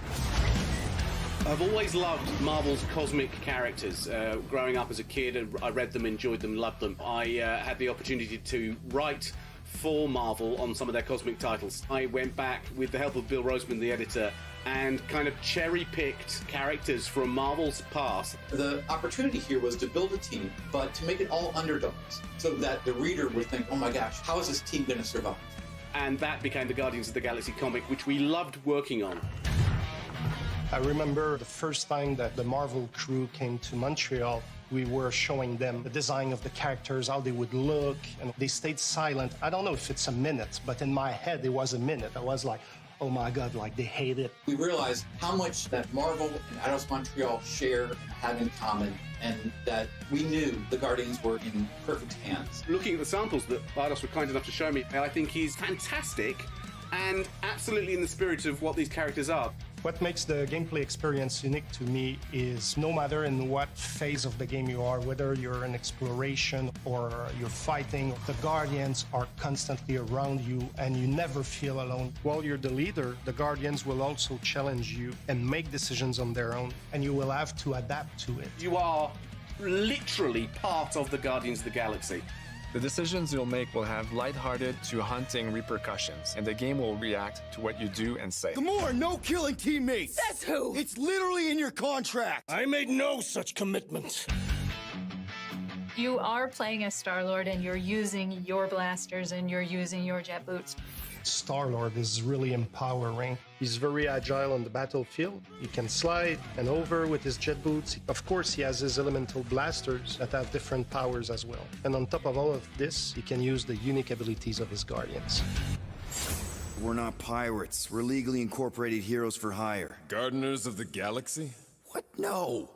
I've always loved Marvel's cosmic characters. Growing up as a kid, I read them, enjoyed them, loved them. I had the opportunity to write for Marvel on some of their cosmic titles. I went back with the help of Bill Roseman, the editor, and kind of cherry-picked characters from Marvel's past. The opportunity here was to build a team, but to make it all underdogs, so that the reader would think, oh my gosh, how is this team going to survive? And that became the Guardians of the Galaxy comic, which we loved working on. I remember the first time that the Marvel crew came to Montreal, we were showing them the design of the characters, how they would look, and they stayed silent. I don't know if it's a minute, but in my head, it was a minute. I was like, oh my God, like they hate it. We realized how much that Marvel and Eidos Montreal share and have in common, and that we knew the Guardians were in perfect hands. Looking at the samples that Eidos were kind enough to show me, I think he's fantastic and absolutely in the spirit of what these characters are. What makes the gameplay experience unique to me is no matter in what phase of the game you are, whether you're in exploration or you're fighting, the Guardians are constantly around you and you never feel alone. While you're the leader, the Guardians will also challenge you and make decisions on their own, and you will have to adapt to it. You are literally part of the Guardians of the Galaxy. The decisions you'll make will have lighthearted to haunting repercussions, and the game will react to what you do and say. Gamora, no killing teammates! Says who? It's literally in your contract! I made no such commitment. You are playing as Star-Lord and you're using your blasters and you're using your jet boots. Star-Lord is really empowering. He's very agile on the battlefield. He can slide and over with his jet boots. Of course, he has his elemental blasters that have different powers as well. And on top of all of this, he can use the unique abilities of his Guardians. We're not pirates. We're legally incorporated heroes for hire. Gardeners of the Galaxy? What? No!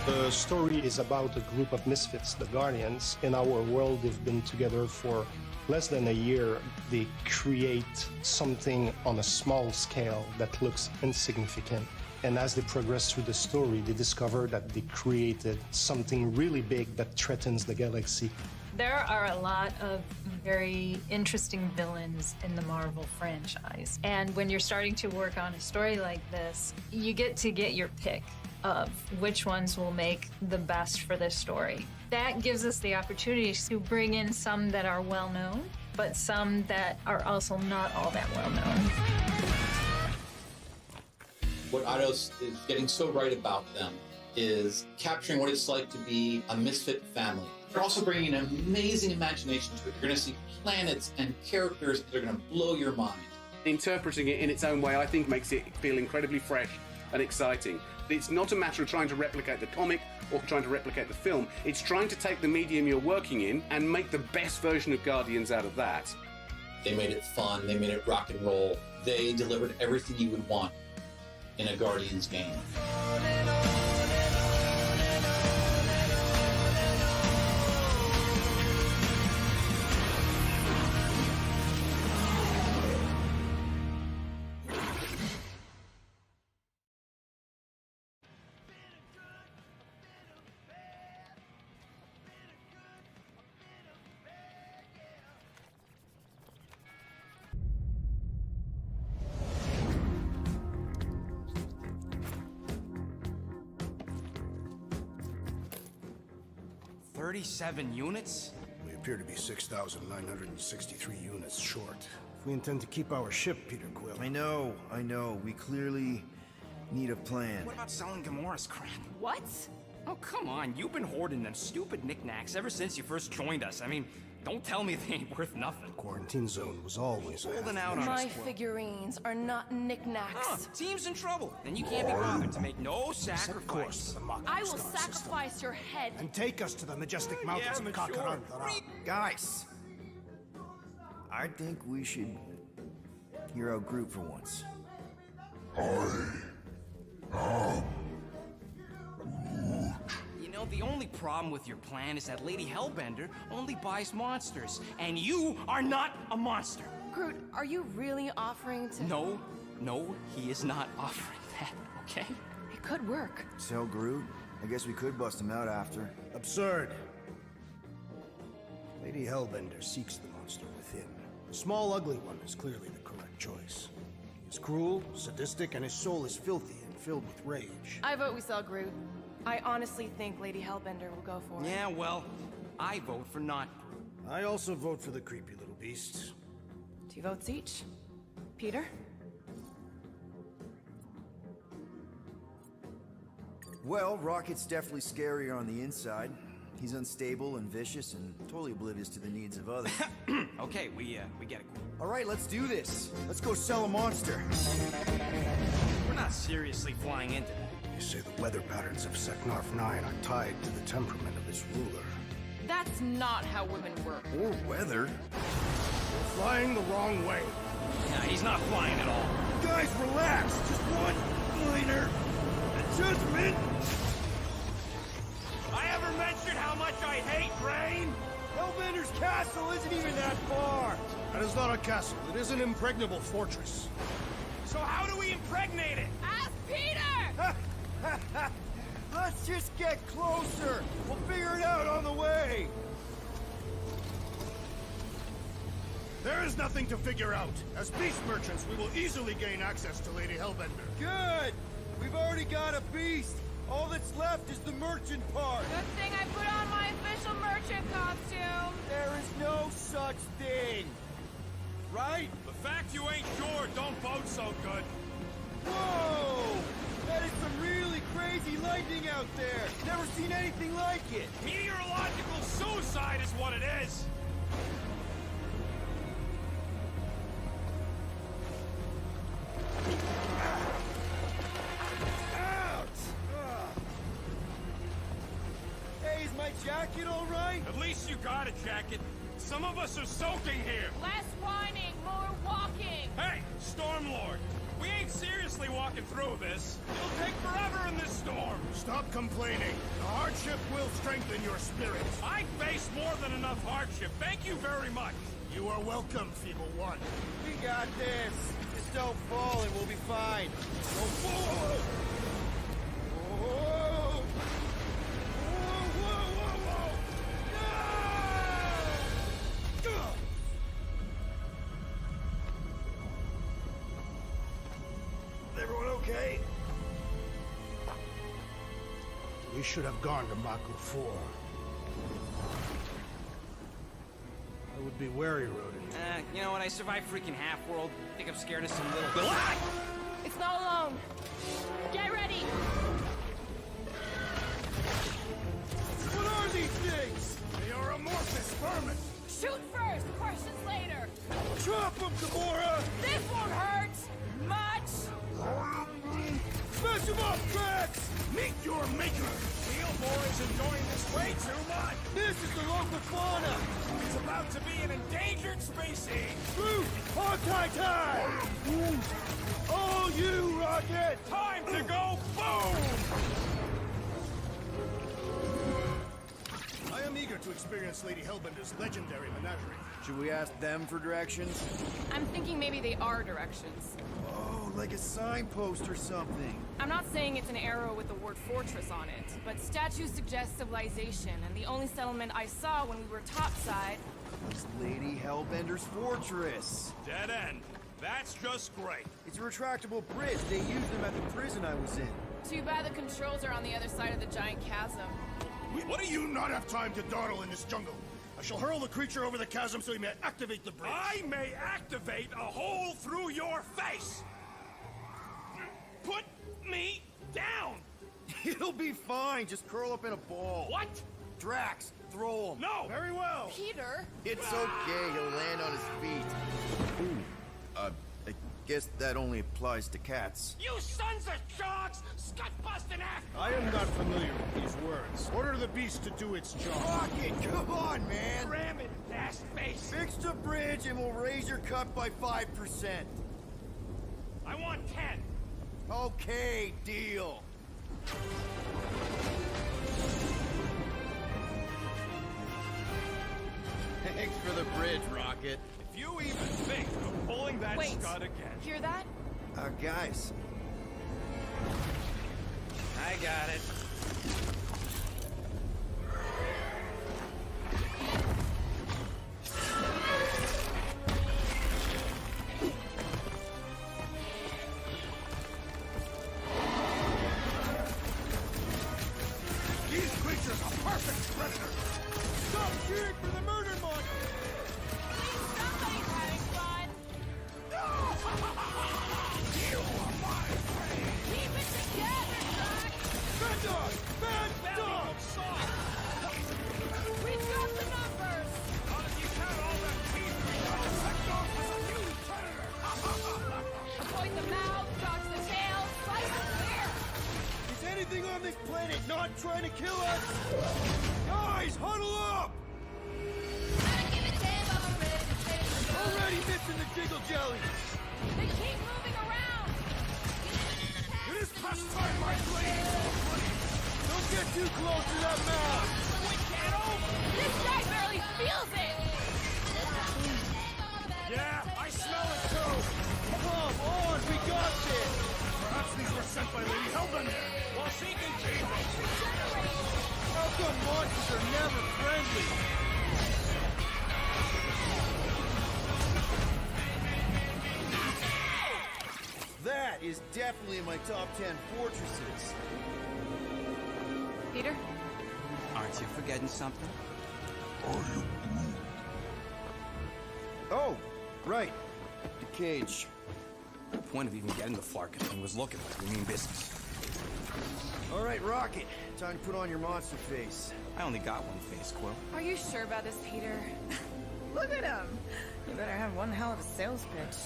The story is about a group of misfits, the Guardians. In our world, they've been together for less than a year. They create something on a small scale that looks insignificant. And as they progress through the story, they discover that they created something really big that threatens the galaxy. There are a lot of very interesting villains in the Marvel franchise. And when you're starting to work on a story like this, you get to get your pick of which ones will make the best for this story. That gives us the opportunity to bring in some that are well known, but some that are also not all that well known. What Eidos is getting so right about them is capturing what it's like to be a misfit family. They're also bringing an amazing imagination to it. You're going to see planets and characters that are going to blow your mind. Interpreting it in its own way, I think, makes it feel incredibly fresh and exciting. It's not a matter of trying to replicate the comic or trying to replicate the film. It's trying to take the medium you're working in and make the best version of Guardians out of that. They made it fun. They made it rock and roll. They delivered everything you would want in a Guardians game. $37 units? We appear to be 6,963 units short. If we intend to keep our ship, Peter Quill. I know. We clearly need a plan. What about selling Gamora's crap? What? Oh, come on. You've been hoarding them stupid knickknacks ever since you first joined us. I mean, don't tell me they ain't worth nothing. Quarantine zone was always holding out on My us, Quill. figurines are not knickknacks. Huh, team's in trouble. Then you can't be bothered to make no sacrifice. I will sacrifice your head. And take us to the majestic mountains of Kakaranda. Guys! I think we should hear out Groot for once. You know, the only problem with your plan is that Lady Hellbender only buys monsters, and you are not a monster. Groot, are you really offering to... No, he is not offering that, okay? It could work. Sell Groot? I guess we could bust him out after. Absurd. Lady Hellbender seeks the monster within. The small, ugly one is clearly the correct choice. He is cruel, sadistic, and his soul is filthy and filled with rage. I vote we sell Groot. I honestly think Lady Hellbender will go for it. Yeah, well, I vote for not Groot. I also vote for the creepy little beast. 2 votes each. Peter? Well, Rocket's definitely scarier on the inside. He's unstable and vicious and totally oblivious to the needs of others. Okay, we get it. All right, let's do this. Let's go sell a monster. We're not seriously flying into that. You say the weather patterns of Seknarf 9 are tied to the temperament of its ruler. That's not how women work. Or weather. You're flying the wrong way. Nah, he's not flying at all. Guys, relax! Just one minor adjustment! I ever mentioned how much I hate rain? Hellbender's castle isn't even that far! That is not a castle. It is an impregnable fortress. So how do we impregnate it? Ask Peter! Let's just get closer! We'll figure it out on the way! There is nothing to figure out. As beast merchants, we will easily gain access to Lady Hellbender. Good! We've already got a beast! All that's left is the merchant part! Good thing I put on my official merchant costume! There is no such thing! Right? The fact you ain't sure don't bode so good. Whoa! That is some really crazy lightning out there! Never seen anything like it! Meteorological suicide is what it is! Hey, is my jacket all right? At least you got a jacket. Some of us are soaking here. Less whining, more walking! Hey, Stormlord! We ain't seriously walking through this. It'll take forever in this storm. Stop complaining. The hardship will strengthen your spirit. I face more than enough hardship. Thank you very much. You are welcome, Feeble One. We got this. Just don't fall and we'll be fine. Oh, whoa! Whoa! Whoa, whoa, whoa, whoa! No! Everyone okay? We should have gone to Maku 4. I would be wary, Rodin. You know what? I survived freaking Half-World. I think I'm scared of some little... It's not alone! Get ready! What are these things? They are amorphous vermin. Shoot first, questions later! Drop them, Gamora! This won't hurt! Much! Smash them up, Drax! Meet your maker! Steel Boy's enjoying this way too much! This is the local fauna! It's about to be an endangered species! Groot! Hawkeye time! All you, Rocket! Time to go boom! I am eager to experience Lady Hellbender's legendary menagerie. Should we ask them for directions? I'm thinking maybe they are directions. Oh, like a signpost or something. I'm not saying it's an arrow with the word fortress on it, but statues suggest civilization, and the only settlement I saw when we were topside was Lady Hellbender's fortress. Dead end. That's just great. It's a retractable bridge. They used them at the prison I was in. Too bad the controls are on the other side of the giant chasm. What do you not have time to dawdle in this jungle? I shall hurl the creature over the chasm so he may activate the bridge. I may activate a hole through your face! Put me down! It'll be fine. Just curl up in a ball. What? Drax, throw him. No! Very well. Peter? It's okay. He'll land on his feet. Ooh. I guess that only applies to cats. You sons of dogs! Scut-busting ass! I am not familiar with these words. Order the beast to do its job. Rocket, come on, man! Ram it, ass face! Fix the bridge and we'll raise your cut by 5%. I want 10. Okay, deal. Thanks for the bridge, Rocket. If you even think of pulling that scud again... Hear that? Guys. I got it. These creatures are perfect predators. Stop cheering for the murder monster! Somebody's having fun! You are my friend! Keep it together, Drax! Bad dog! Bad dog! We've got the numbers! Not if you count all that teeth we got. That dog was a huge predator! Avoid the mouth, dodge the tail, fight not trying to kill us! Guys, huddle up! Already missing the jiggle jelly! They keep moving around! It is past time, my blade! Don't get too close to that mouth! This guy barely feels it! Yeah, I smell it too! Come on, we got this! Perhaps these were sent by Lady Hellbender! While she can keep us! How come monsters are never friendly? That is definitely in my top 10 fortresses. Peter? Aren't you forgetting something? Oh, right. The cage. The point of even getting the Flarkin thing was looking like we mean business. All right, Rocket. Time to put on your monster face. I only got one face, Quill. Are you sure about this, Peter? Look at him! You better have one hell of a sales pitch.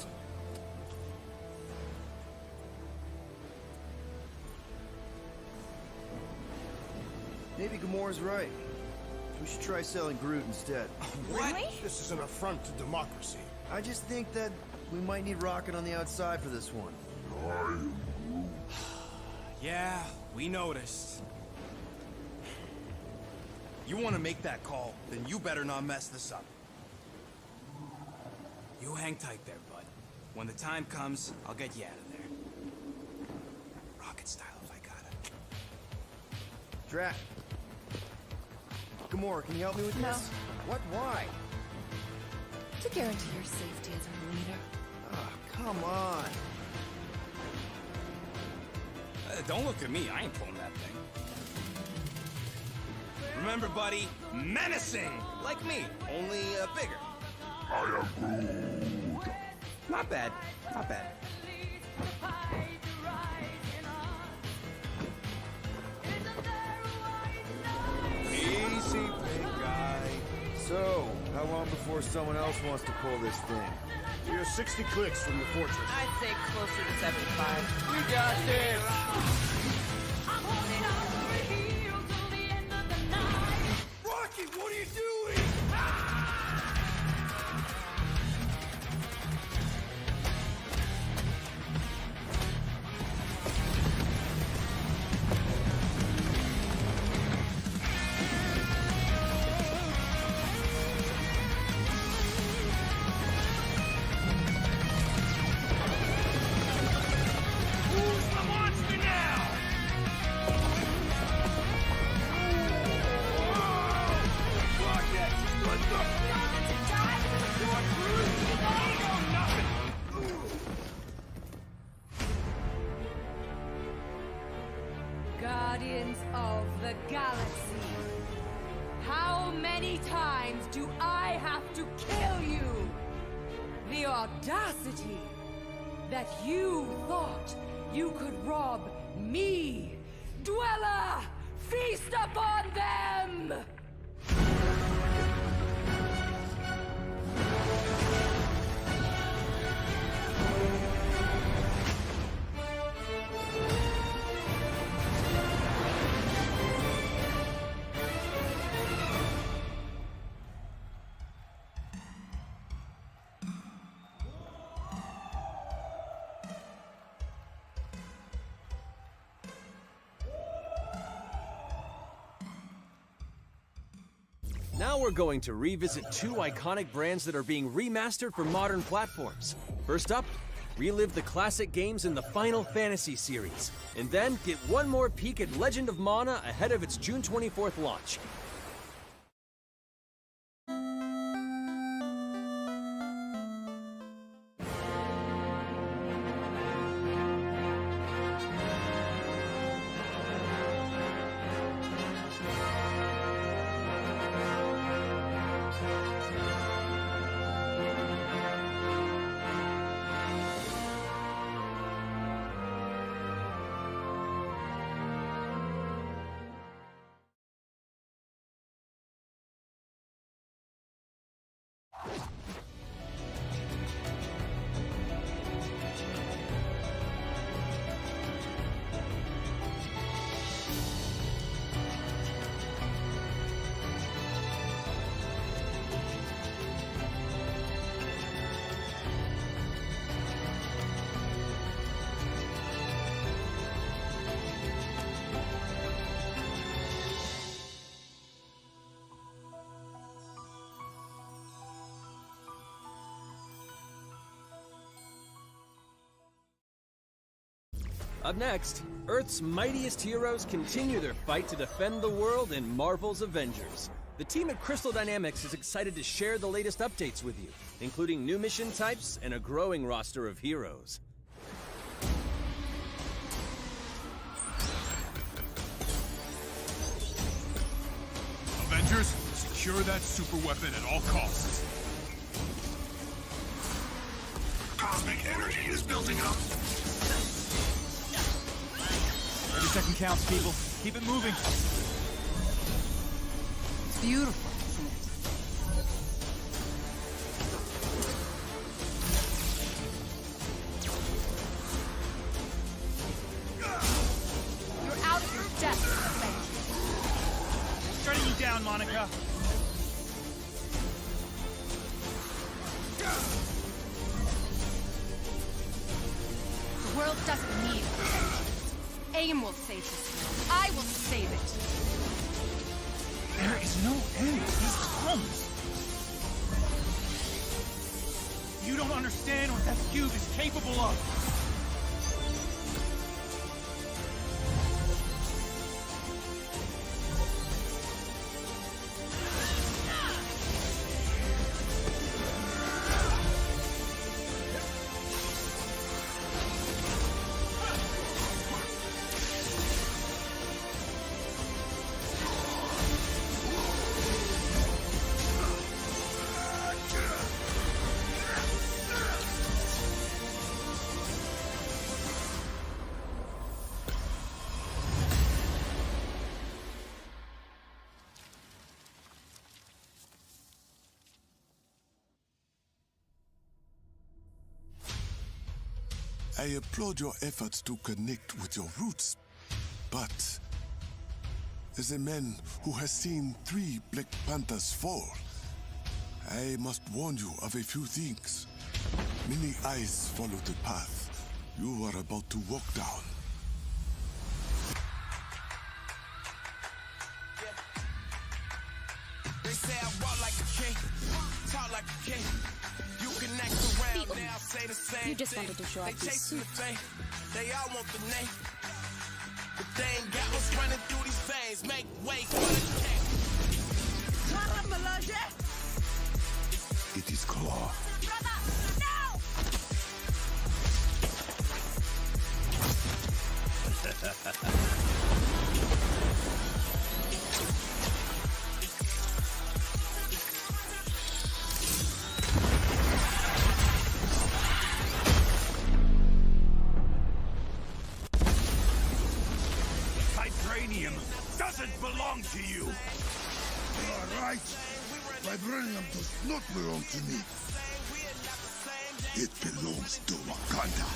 Maybe Gamora's right. We should try selling Groot instead. Really? This is an affront to democracy. I just think that we might need Rocket on the outside for this one. Yeah, we noticed. You want to make that call, then you better not mess this up. You hang tight there, bud. When the time comes, I'll get you out of there. Rocket style if I got it. Drat. Gamora, can you help me with this? What? Why? To guarantee your safety as our leader. Ah, come on. Don't look at me, I ain't pulling that thing. Remember, buddy, menacing! Like me, only bigger. I am Groot. Not bad, not bad. Easy, big guy. So, how long before someone else wants to pull this thing? You're 60 clicks from the fortress. I'd say closer to 75. We got this! Rocky, what are you doing? Who's the monster now? Rocket, let Guardians of the Galaxy. How many times do I have to kill you? The audacity that you thought you could rob me, Dweller! Feast upon them! Now we're going to revisit two iconic brands that are being remastered for modern platforms. First up, relive the classic games in the Final Fantasy series, and then get one more peek at Legend of Mana ahead of its June 24th launch. Up next, Earth's mightiest heroes continue their fight to defend the world in Marvel's Avengers. The team at Crystal Dynamics is excited to share the latest updates with you, including new mission types and a growing roster of heroes. Avengers, secure that super weapon at all costs. Cosmic energy is building up. Every second counts, people. Keep it moving. It's beautiful, isn't it? You're out of your depth, Avengers. Shutting you down, Monica. The world doesn't need Avengers. AIM will save this world. I will save it. There is no end to these crumbs. You don't understand what that cube is capable of. I applaud your efforts to connect with your roots, but as a man who has seen 3 Black Panthers fall, I must warn you of a few things. Many eyes follow the path you are about to walk down. They say I walk like a king, talk like a king. You can act around now, say the same. You just wanted to show off your suit. The fame. They all want the name, but they ain't got what's running through these veins. Make way for the king. It is Claw. Vibranium doesn't belong to you. You are right. Vibranium does not belong to me. It belongs to Wakanda.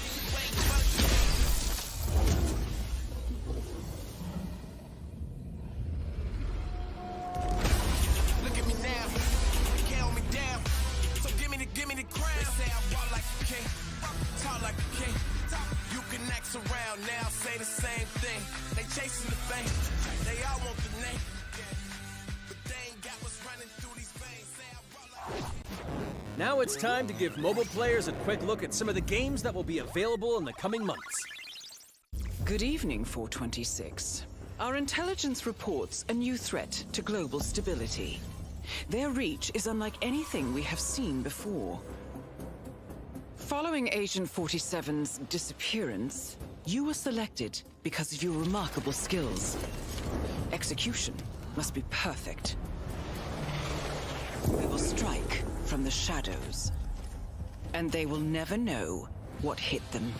Look at me now, they can't hold me down. So give me the crown. They say I walk like a king, talk like a king. You can act around now, say the same thing. They chasing the fame, they all want the name, but they ain't got what's running through these veins. Say I walk like. Now it's time to give mobile players a quick look at some of the games that will be available in the coming months. Good evening, 426. Our intelligence reports a new threat to global stability. Their reach is unlike anything we have seen before. Following Agent 47's disappearance, you were selected because of your remarkable skills. Execution must be perfect. We will strike from the shadows, and they will never know what hit them.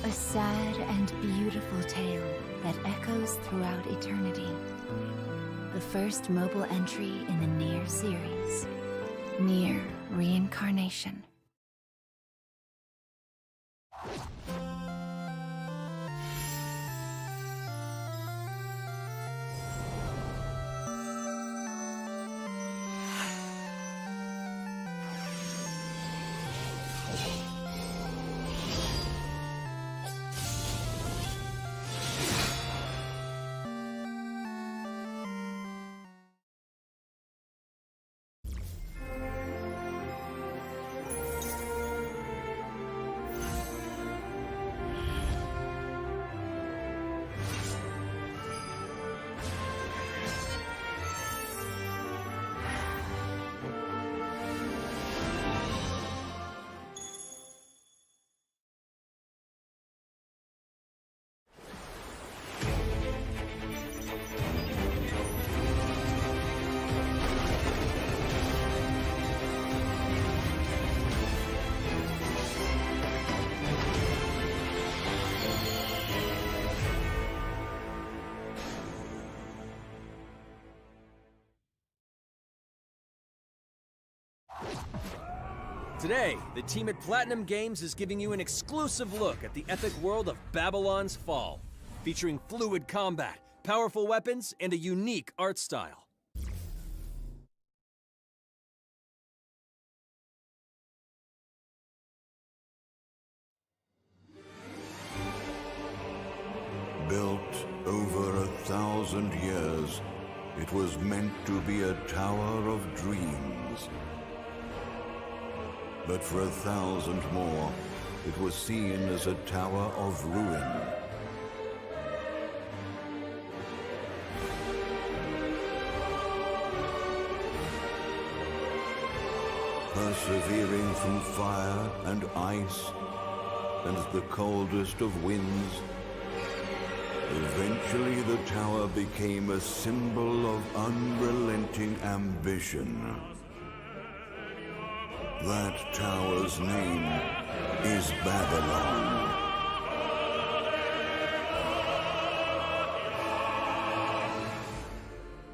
A sad and beautiful tale that echoes throughout eternity. The first mobile entry in the Nier series. Nier Reincarnation. Today, the team at Platinum Games is giving you an exclusive look at the epic world of Babylon's Fall, featuring fluid combat, powerful weapons, and a unique art style. Built over 1,000 years, it was meant to be a tower of dreams. But for 1,000 more, it was seen as a tower of ruin. Persevering through fire and ice and the coldest of winds, eventually the tower became a symbol of unrelenting ambition. That tower's name is Babylon.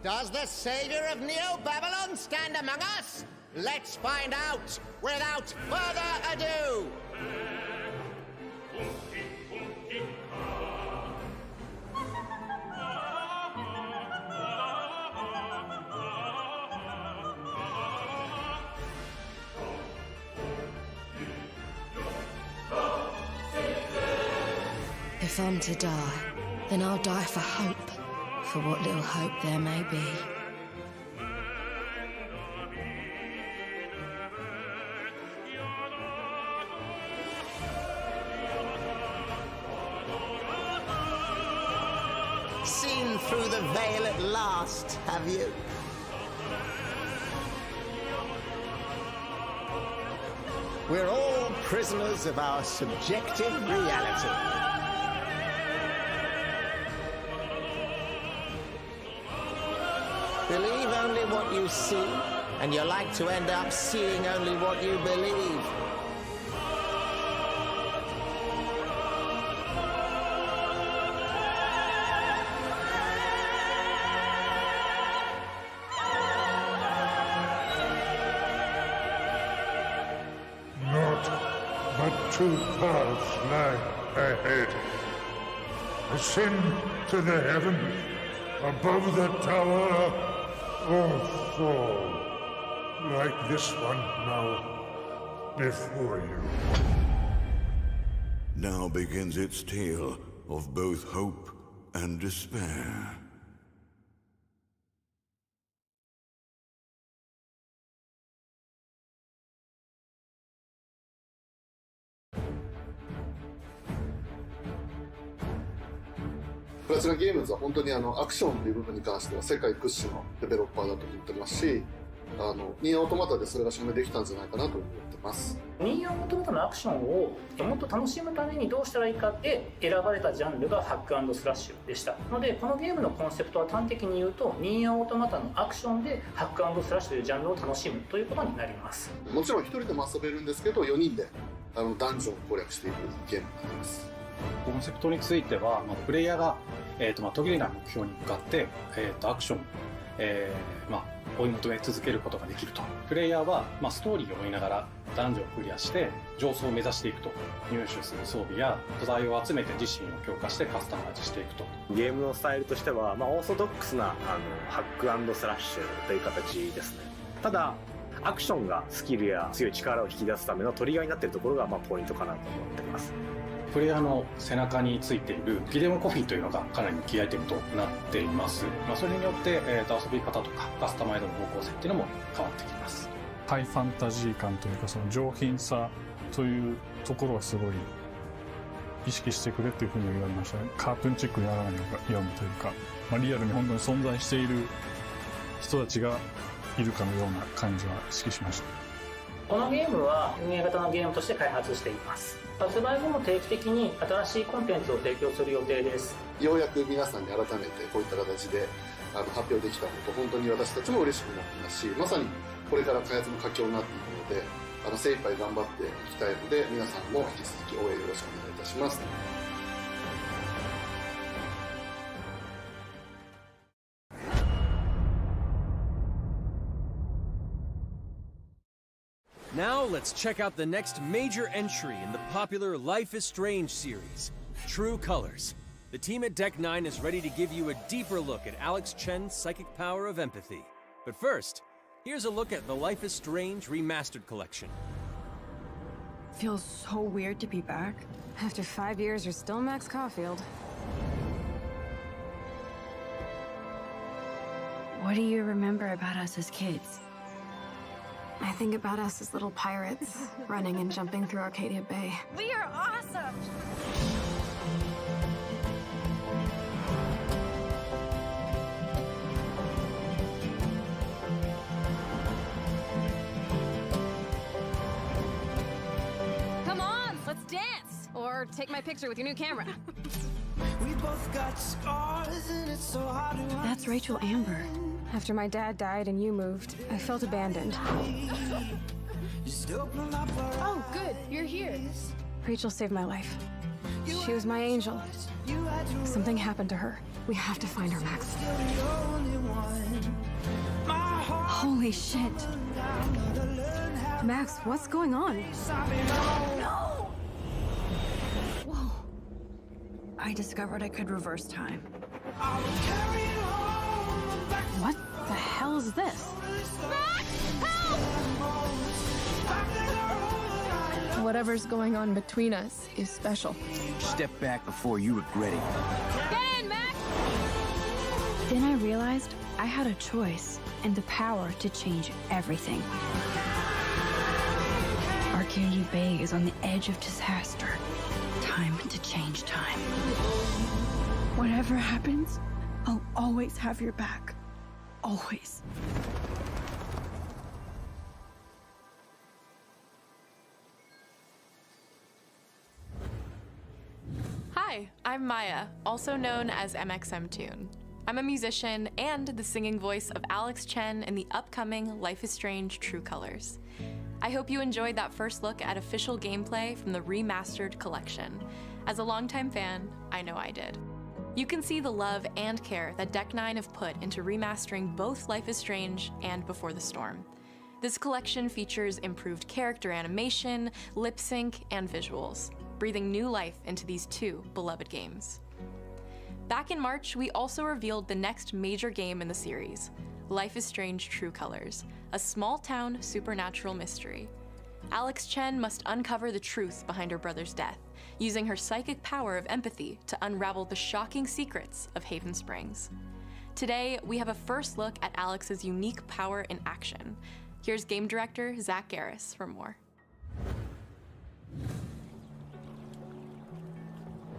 Does the savior of Neo-Babylon stand among us? Let's find out without further ado! If I'm to die, then I'll die for hope, for what little hope there may be. Seen through the veil at last, have you? We're all prisoners of our subjective reality. Believe only what you see, and you're like to end up seeing only what you believe. But two paths lie ahead. Ascend to the heaven above the tower, or fall like this one now before you. Now begins its tale of both hope and despair.プラチナゲームズは本当にアクションという部分に関しては世界屈指のデベロッパーだと思ってますし、ニーアオートマタでそれが証明できたんじゃないかなと思ってます。ニーアオートマタのアクションをもっと楽しむためにどうしたらいいかって選ばれたジャンルがハック&スラッシュでしたので、このゲームのコンセプトは端的に言うとニーアオートマタのアクションでハック&スラッシュというジャンルを楽しむということになります。もちろん1人でも遊べるんですけど、4人でダンジョンを攻略していくゲームになります。コンセプトについては、プレイヤーが途切れない目標に向かって、アクション、追い求め続けることができると。プレイヤーは、ストーリーを追いながらダンジョンをクリアして上層を目指していくと。入手する装備や素材を集めて自身を強化してカスタマイズしていくと。ゲームのスタイルとしては、オーソドックスなハック&スラッシュという形ですね。ただアクションがスキルや強い力を引き出すためのトリガーになっているところがポイントかなと思っています。プレイヤーの背中についているギデオンコピーというのがかなりキーアイテムとなっています。それによって、遊び方とかカスタマイズの方向性っていうのも変わってきます。ハイファンタジー感というか、その上品さというところはすごい意識してくれっていうふうに言われましたね。カートゥーンチックにやらないようにというか、リアルに本当に存在している人たちがいるかのような感じは意識しました。このゲームは運営型のゲームとして開発しています。発売後も定期的に新しいコンテンツを提供する予定です。ようやく皆さんに改めてこういった形で発表できたこと、本当に私たちも嬉しくなっていますし、まさにこれから開発の佳境になっていくので、精一杯頑張っていきたいので、皆さんも引き続き応援よろしくお願いいたします。Now let's check out the next major entry in the popular Life is Strange series, True Colors. The team at Deck 9 is ready to give you a deeper look at Alex Chen's psychic power of empathy. But first, here's a look at the Life is Strange Remastered Collection. Feels so weird to be back. After 5 years, you're still Max Caulfield. What do you remember about us as kids? I think about us as little pirates, running and jumping through Arcadia Bay. We are awesome! Come on, let's dance! Or take my picture with your new camera. We both got scars and it's so hard to That's Rachel Amber. After my dad died and you moved, I felt abandoned. Oh, good, you're here. Rachel saved my life. She was my angel. Something happened to her. We have to find her, Max. Holy shit. Max, what's going on? No! Whoa. I discovered I could reverse time. What the hell is this? Whatever's going on between us is special. Step back before you regret it. Get in, Max! Then I realized I had a choice and the power to change everything. Arcadia Bay is on the edge of disaster. Time to change time. Whatever happens, I'll always have your back. Always. Hi, I'm Maya, also known as MXM Toon. I'm a musician and the singing voice of Alex Chen in the upcoming Life is Strange True Colors. I hope you enjoyed that first look at official gameplay from the remastered collection. As a longtime fan, I know I did. You can see the love and care that Deck 9 have put into remastering both Life is Strange and Before the Storm. This collection features improved character animation, lip sync, and visuals, breathing new life into these two beloved games. Back in March, we also revealed the next major game in the series, Life is Strange True Colors, a small-town supernatural mystery. Alex Chen must uncover the truth behind her brother's death, using her psychic power of empathy to unravel the shocking secrets of Haven Springs. Today, we have a first look at Alex's unique power in action. Here's game director Zach Garris for more.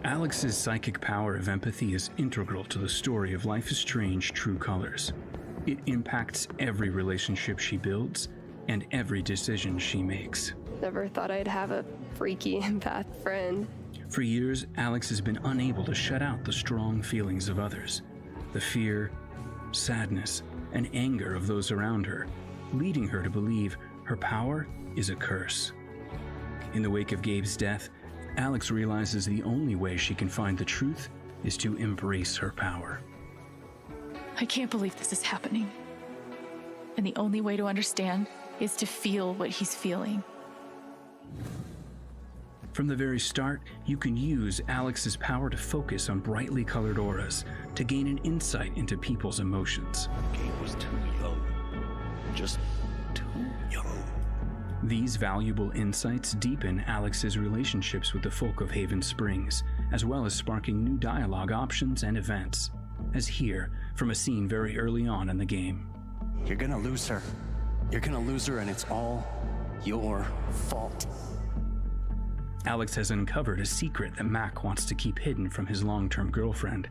Alex's psychic power of empathy is integral to the story of Life is Strange True Colors. It impacts every relationship she builds and every decision she makes. Never thought I'd have a freaky empath friend. For years, Alex has been unable to shut out the strong feelings of others, the fear, sadness, and anger of those around her, leading her to believe her power is a curse. In the wake of Gabe's death, Alex realizes the only way she can find the truth is to embrace her power. I can't believe this is happening. And the only way to understand is to feel what he's feeling. From the very start, you can use Alex's power to focus on brightly colored auras to gain an insight into people's emotions. Gabe was too young. Just too young. These valuable insights deepen Alex's relationships with the folk of Haven Springs, as well as sparking new dialogue options and events, as here from a scene very early on in the game. You're gonna lose her. You're gonna lose her, and it's all your fault. Alex has uncovered a secret that Mac wants to keep hidden from his long-term girlfriend,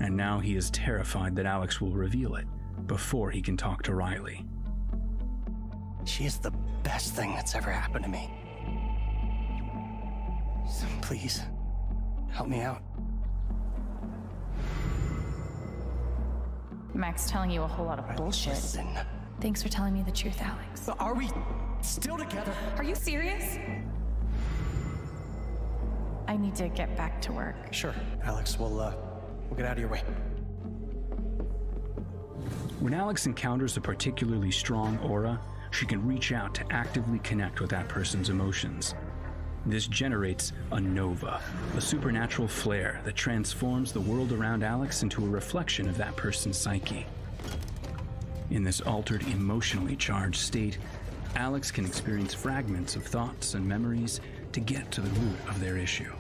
and now he is terrified that Alex will reveal it before he can talk to Riley. She is the best thing that's ever happened to me. So please, help me out. Mac's telling you a whole lot of bullshit. Listen. Thanks for telling me the truth, Alex. But are we still together? Are you serious? I need to get back to work. Sure, Alex, we'll get out of your way. When Alex encounters a particularly strong aura, she can reach out to actively connect with that person's emotions. This generates a nova, a supernatural flare that transforms the world around Alex into a reflection of that person's psyche. In this altered, emotionally charged state, Alex can experience fragments of thoughts and memories to get to the root of their issue.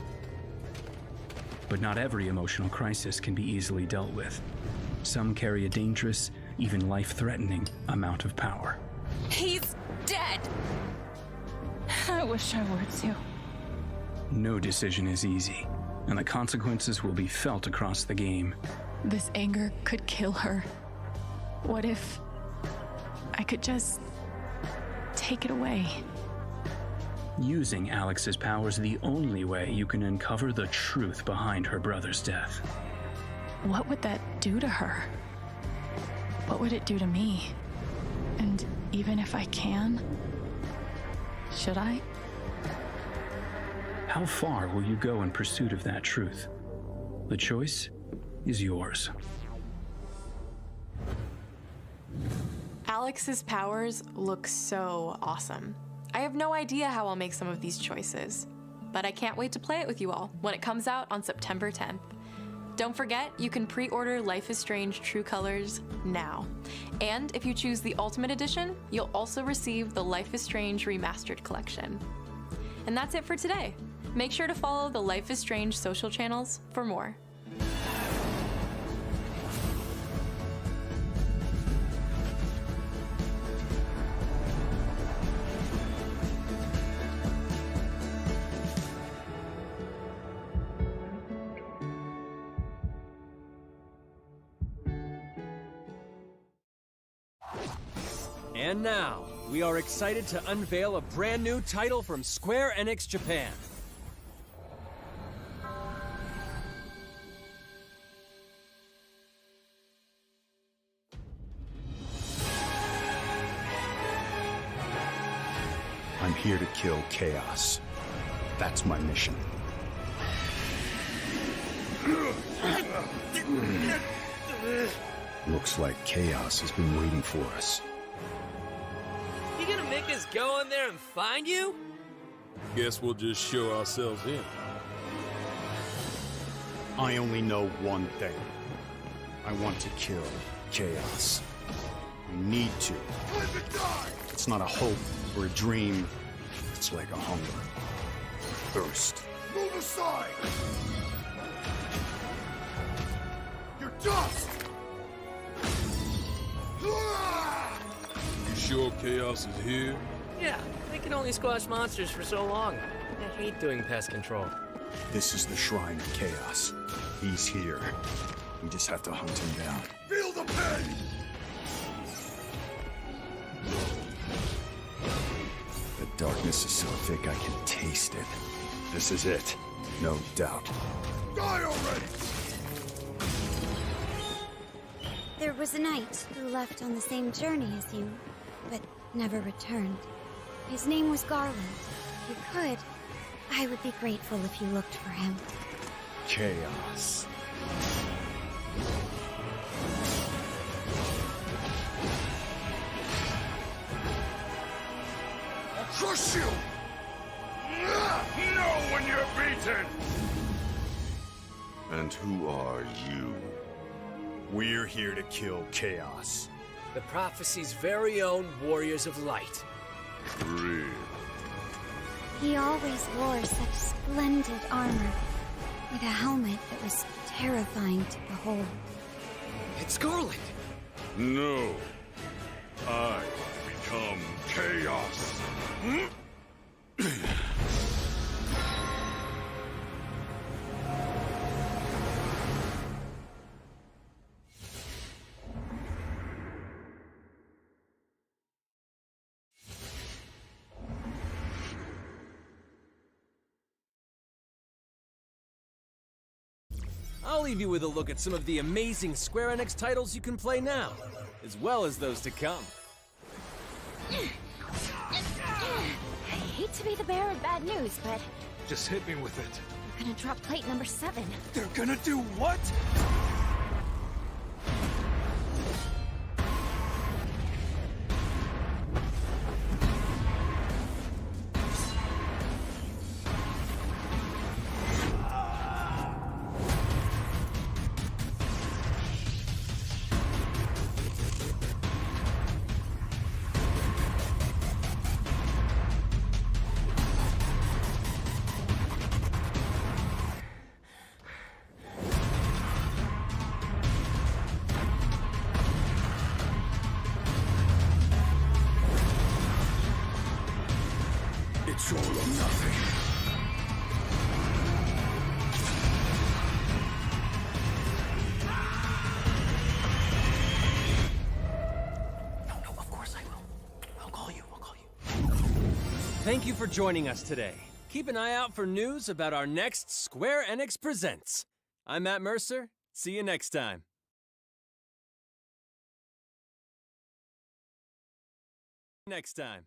But not every emotional crisis can be easily dealt with. Some carry a dangerous, even life-threatening amount of power. He's dead! I wish I were too. No decision is easy, and the consequences will be felt across the game. This anger could kill her. What if I could just take it away? Using Alex's power is the only way you can uncover the truth behind her brother's death. What would that do to her? What would it do to me? And even if I can, should I? How far will you go in pursuit of that truth? The choice is yours. Alex's powers look so awesome. I have no idea how I'll make some of these choices, but I can't wait to play it with you all when it comes out on September 10th. Don't forget, you can pre-order Life is Strange True Colors now. And if you choose the Ultimate Edition, you'll also receive the Life is Strange Remastered Collection. And that's it for today. Make sure to follow the Life is Strange social channels for more. And now, we are excited to unveil a brand new title from Square Enix Japan. I'm here to kill Chaos. That's my mission. Looks like Chaos has been waiting for us. You gonna make us go in there and find you? Guess we'll just show ourselves in. I only know one thing. I want to kill Chaos. I need to. It's not a hope or a dream. It's like a hunger. Thirst. Move aside! You're dust! You sure Chaos is here? Yeah, they can only squash monsters for so long. I hate doing pest control. This is the Shrine of Chaos. He's here. We just have to hunt him down. Feel the pain! The darkness is so thick I can taste it. This is it. No doubt. Die already! There was a knight who left on the same journey as you, but never returned. His name was Garland. If you could, I would be grateful if you looked for him. Chaos. I'll crush you! Know when you're beaten! And who are you? We're here to kill Chaos. The prophecy's very own Warriors of Light. Real. He always wore such splendid armor, with a helmet that was terrifying to behold. It's Garland! No. I become Chaos. I'll leave you with a look at some of the amazing Square Enix titles you can play now, as well as those to come. I hate to be the bearer of bad news, but Just hit me with it. we're gonna drop plate number 7. They're gonna do what? you for joining us today. Keep an eye out for news about our next Square Enix Presents. I'm Matt Mercer. See you next time. Next time.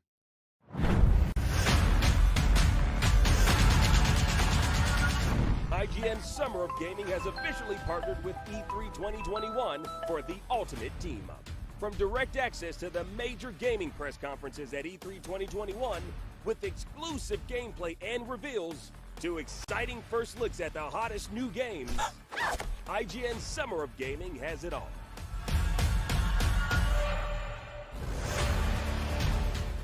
IGN's Summer of Gaming has officially partnered with E3 2021 for the ultimate team-up. From direct access to the major gaming press conferences at E3 2021, with exclusive gameplay and reveals, to exciting first looks at the hottest new games, IGN's Summer of Gaming has it all.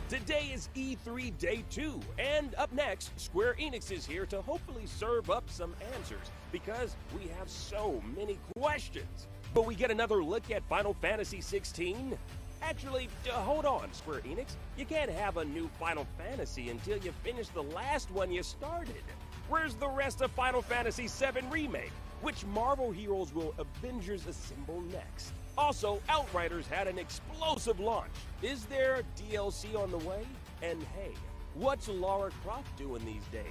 Today is E3 Day 2, and up next, Square Enix is here to hopefully serve up some answers, because we have so many questions. But we get another look at Final Fantasy 16? Actually, hold on, Square Enix. You can't have a new Final Fantasy until you finish the last one you started. Where's the rest of Final Fantasy 7 Remake? Which Marvel heroes will Avengers assemble next? Also, Outriders had an explosive launch. Is there DLC on the way? And hey, what's Lara Croft doing these days?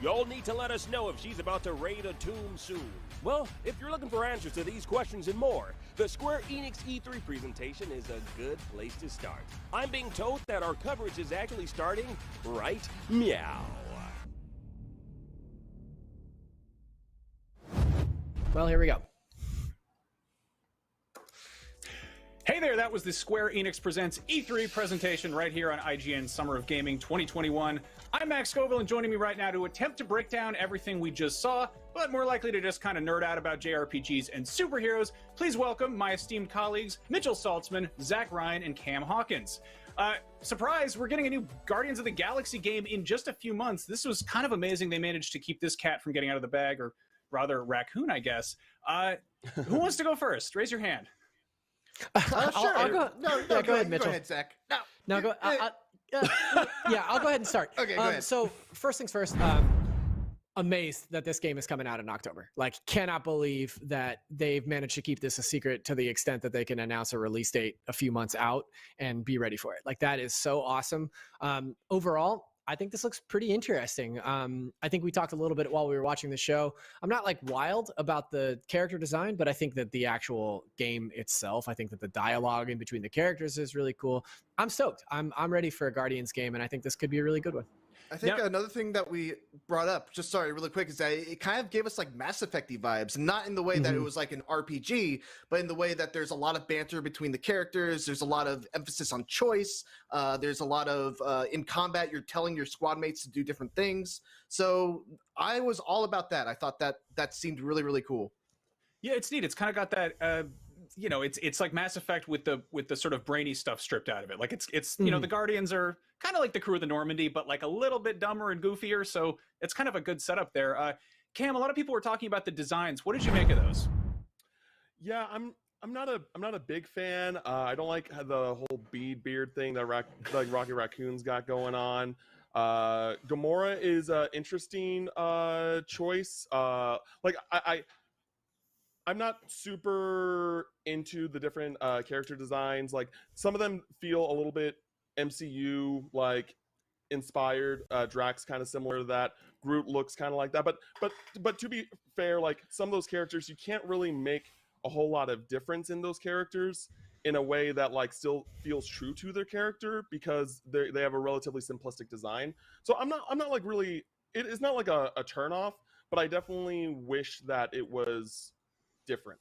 Y'all need to let us know if she's about to raid a tomb soon. Well, if you're looking for answers to these questions and more, the Square Enix E3 presentation is a good place to start. I'm being told that our coverage is actually starting right meow. Well, here we go. Hey there, that was the Square Enix Presents E3 presentation right here on IGN Summer of Gaming 2021. I'm Max Scoville, and joining me right now to attempt to break down everything we just saw, but more likely to just kind of nerd out about JRPGs and superheroes, please welcome my esteemed colleagues Mitchell Saltzman, Zach Ryan, and Cam Hawkins. Surprise, we're getting a new Guardians of the Galaxy game in just a few months. This was kind of amazing. They managed to keep this cat from getting out of the bag, or rather raccoon, I guess. Who wants to go first? Raise your hand. Sure. I'll go. No, go ahead, Mitchell. Go ahead, Zach. No, go. Yeah, I'll go ahead and start. Okay, go ahead. So first things first. Amazed that this game is coming out in October. Like, cannot believe that they've managed to keep this a secret to the extent that they can announce a release date a few months out and be ready for it. Like, that is so awesome. Overall, I think this looks pretty interesting. I think we talked a little bit while we were watching the show. I'm not like wild about the character design, but I think that the actual game itself, I think that the dialogue in between the characters is really cool. I'm stoked. I'm ready for a Guardians game, and I think this could be a really good one. I think another thing that we brought up, just sorry, really quick, is that it kind of gave us like Mass Effect-y vibes, not in the way that it was like an RPG, but in the way that there's a lot of banter between the characters. There's a lot of emphasis on choice. There's a lot of in combat, you're telling your squad mates to do different things. So I was all about that. I thought that seemed really, really cool. Yeah, it's neat. It's kind of got that. It's like Mass Effect with the sort of brainy stuff stripped out of it. Like it's the Guardians are kind of like the crew of the Normandy, but like a little bit dumber and goofier. So it's kind of a good setup there. Cam, a lot of people were talking about the designs. What did you make of those? Yeah, I'm not a big fan. I don't like the whole beard thing that like Rocky Raccoon's got going on. Gamora is an interesting choice. I'm not super into the different character designs. Like, some of them feel a little bit MCU like inspired. Drax kind of similar to that. Groot looks kind of like that. But to be fair, like, some of those characters, you can't really make a whole lot of difference in those characters in a way that like still feels true to their character, because they have a relatively simplistic design. So I'm not like really. It's not like a turn off, but I definitely wish that it was different.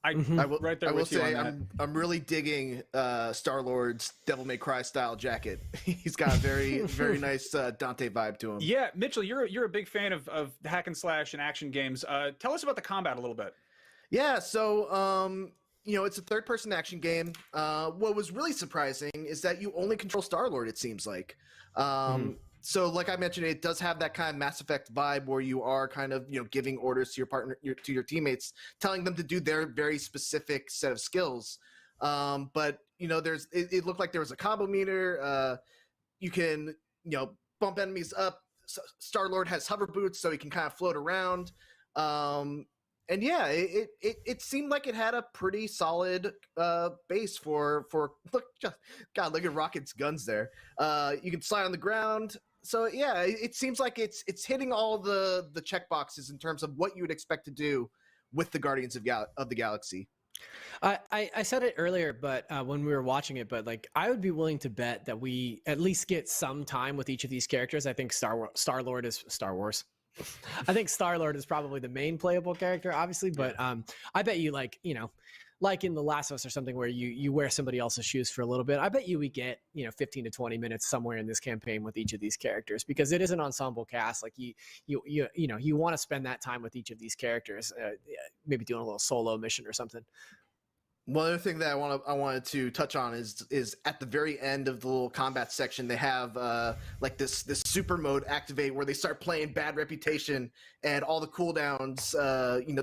I will say I'm really digging Star-Lord's Devil May Cry style jacket. He's got a very very nice Dante vibe to him. Yeah, Mitchell, you're a big fan of hack and slash and action games. Tell us about the combat a little bit. Yeah, so it's a third-person action game. What was really surprising is that you only control Star-Lord, it seems like. So like I mentioned, it does have that kind of Mass Effect vibe where you are kind of, giving orders to your partner, to your teammates, telling them to do their very specific set of skills. But it looked like there was a combo meter. You can, bump enemies up. Star-Lord has hover boots, so he can kind of float around. and yeah, it seemed like it had a pretty solid base for look, God, look at Rocket's guns there. You can slide on the ground. So yeah, it seems like it's hitting all the check boxes in terms of what you would expect to do with the Guardians of the Galaxy. I said it earlier, but when we were watching it, but like I would be willing to bet that we at least get some time with each of these characters. I think Star-Lord is Star Wars. I think Star-Lord is probably the main playable character, obviously, but I bet you like in The Last of Us or something where you wear somebody else's shoes for a little bit. I bet you we get 15 to 20 minutes somewhere in this campaign with each of these characters, because it is an ensemble cast. Like you want to spend that time with each of these characters, maybe doing a little solo mission or something. One other thing that I wanted to touch on is at the very end of the little combat section, they have like this super mode activate where they start playing Bad Reputation, and all the cooldowns,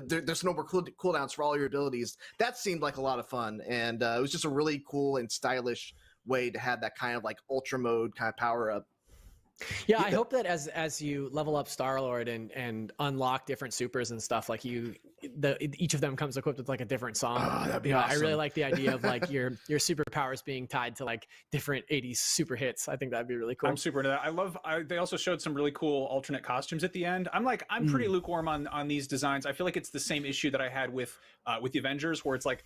there's no more cooldowns for all your abilities. That seemed like a lot of fun, and it was just a really cool and stylish way to have that kind of like ultra mode kind of power up. Yeah, I hope that as you level up Star-Lord and unlock different supers and stuff, like each of them comes equipped with like a different song. Oh, that'd be awesome. I really like the idea of like your superpowers being tied to like different 80s super hits. I think that'd be really cool. I'm super into that. They also showed some really cool alternate costumes at the end. I'm pretty lukewarm on these designs. I feel like it's the same issue that I had with the Avengers, where it's like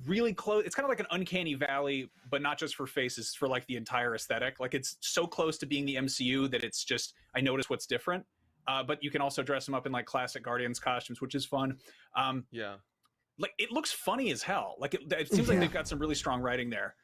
really close. It's kind of like an uncanny valley, but not just for faces, for like the entire aesthetic. Like it's so close to being the MCU that it's just, I notice what's different. But you can also dress them up in like classic Guardians costumes, which is fun. Yeah. Like it looks funny as hell. Like it seems like they've got some really strong writing there.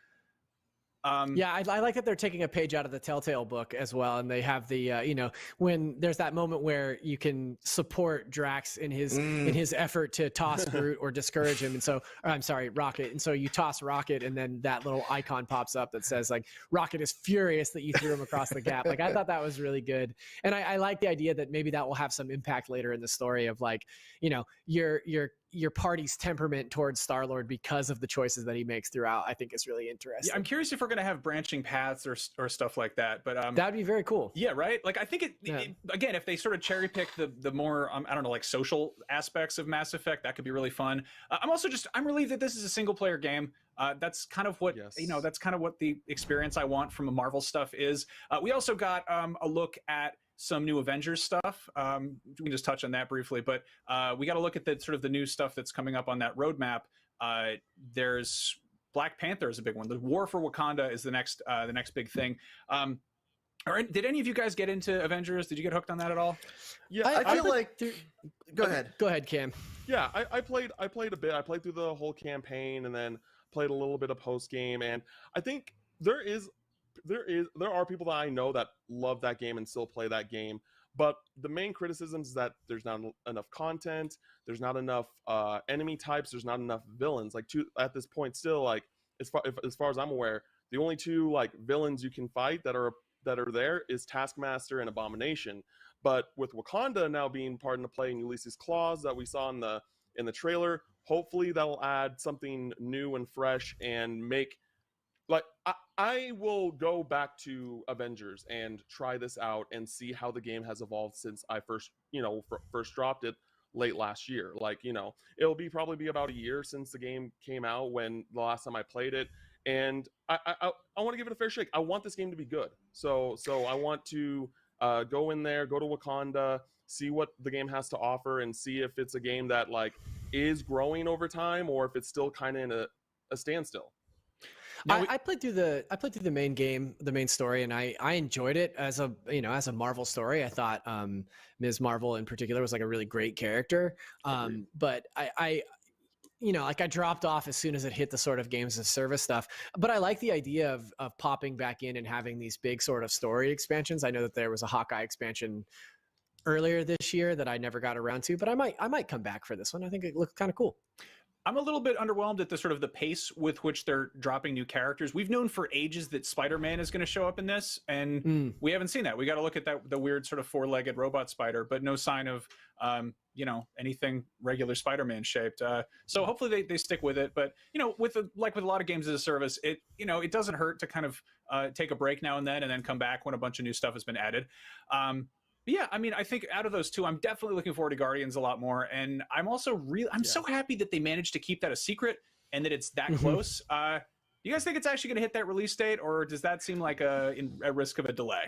Yeah, I like that they're taking a page out of the Telltale book as well, and they have the when there's that moment where you can support Drax in his effort to toss Groot or discourage him, and so I'm sorry, Rocket, and so you toss Rocket, and then that little icon pops up that says like Rocket is furious that you threw him across the gap. Like I thought that was really good, and I like the idea that maybe that will have some impact later in the story of like your party's temperament towards Star-Lord because of the choices that he makes throughout. I think is really interesting. Yeah, I'm curious if we're going to have branching paths or stuff like that, but that'd be very cool. Yeah, right. Like I think it again, if they sort of cherry pick the more I don't know, like social aspects of Mass Effect, that could be really fun. I'm relieved that this is a single player game. That's kind of what that's kind of what the experience I want from a Marvel stuff is. We also got a look at some new Avengers stuff. We can just touch on that briefly, but we got to look at the sort of the new stuff that's coming up on that roadmap. There's Black Panther is a big one. The War for Wakanda is the next big thing. Did any of you guys get into Avengers? Did you get hooked on that at all? Yeah, I feel like. Go ahead. Go ahead, Cam. Yeah, I played a bit. I played through the whole campaign and then played a little bit of post game, and I think there are people that I know that love that game and still play that game, but the main criticism is that there's not enough content, there's not enough enemy types, there's not enough villains. Like at this point still, like as far as I'm aware, the only two like villains you can fight that are there is Taskmaster and Abomination. But with Wakanda now being part in the play, and Ulysses Claus that we saw in the trailer, hopefully that'll add something new and fresh and make like I will go back to Avengers and try this out and see how the game has evolved since I first dropped it late last year. Like, it'll probably be about a year since the game came out when the last time I played it. And I want to give it a fair shake. I want this game to be good. So I want to go in there, go to Wakanda, see what the game has to offer, and see if it's a game that like is growing over time or if it's still kind of in a standstill. I played through the main game, the main story, and I enjoyed it as a Marvel story. I thought Ms. Marvel in particular was like a really great character. But I dropped off as soon as it hit the sort of games as service stuff. But I like the idea of popping back in and having these big sort of story expansions. I know that there was a Hawkeye expansion earlier this year that I never got around to, but I might come back for this one. I think it looked kind of cool. I'm a little bit underwhelmed at the sort of the pace with which they're dropping new characters. We've known for ages that Spider-Man is going to show up in this, and we haven't seen that. We got to look at the weird sort of four-legged robot spider, but no sign of anything regular Spider-Man shaped. So hopefully they stick with it. But with a lot of games as a service, it doesn't hurt to kind of take a break now and then come back when a bunch of new stuff has been added. yeah, I mean, I think out of those two, I'm definitely looking forward to Guardians a lot more, and I'm also so happy that they managed to keep that a secret and that it's that close. Do you guys think it's actually going to hit that release date, or does that seem like a risk of a delay?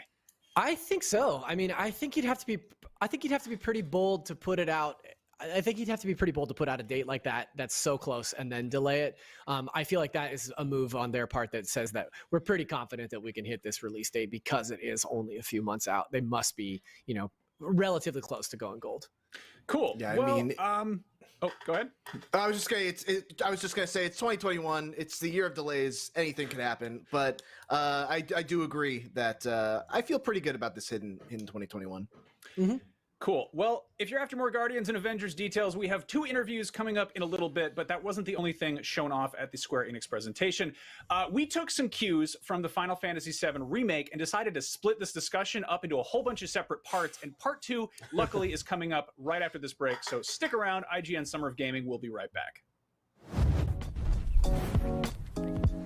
I think so. I mean, I think you'd have to be pretty bold to put it out. I think you'd have to be pretty bold to put out a date like that that's so close and then delay it. I feel like that is a move on their part that says that we're pretty confident that we can hit this release date because it is only a few months out. They must be, relatively close to going gold. Cool. Yeah, well, I mean, oh, go ahead. I was just gonna say it's 2021. It's the year of delays. Anything can happen, but I do agree that I feel pretty good about this hidden in 2021. Cool. Well, if you're after more Guardians and Avengers details, we have 2 interviews coming up in a little bit, but that wasn't the only thing shown off at the Square Enix presentation. We took some cues from the Final Fantasy VII Remake and decided to split this discussion up into a whole bunch of separate parts, and part 2, luckily, is coming up right after this break, so stick around. IGN Summer of Gaming will be right back.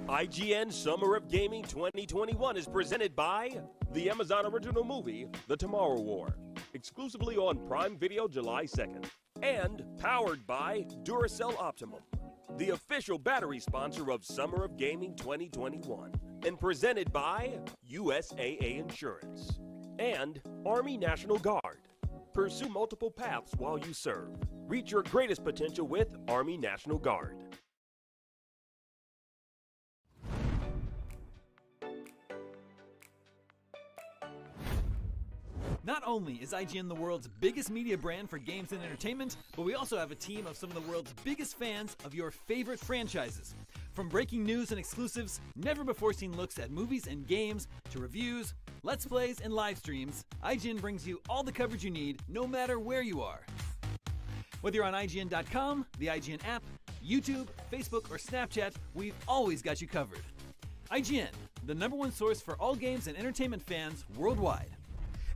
IGN Summer of Gaming 2021 is presented by the Amazon original movie, The Tomorrow War, exclusively on Prime Video July 2nd, and powered by Duracell Optimum, the official battery sponsor of Summer of Gaming 2021, and presented by USAA Insurance and Army National Guard. Pursue multiple paths while you serve. Reach your greatest potential with Army National Guard. Not only is IGN the world's biggest media brand for games and entertainment, but we also have a team of some of the world's biggest fans of your favorite franchises. From breaking news and exclusives, never-before-seen looks at movies and games, to reviews, let's plays, and live streams, IGN brings you all the coverage you need, no matter where you are. Whether you're on IGN.com, the IGN app, YouTube, Facebook, or Snapchat, we've always got you covered. IGN, the #1 source for all games and entertainment fans worldwide.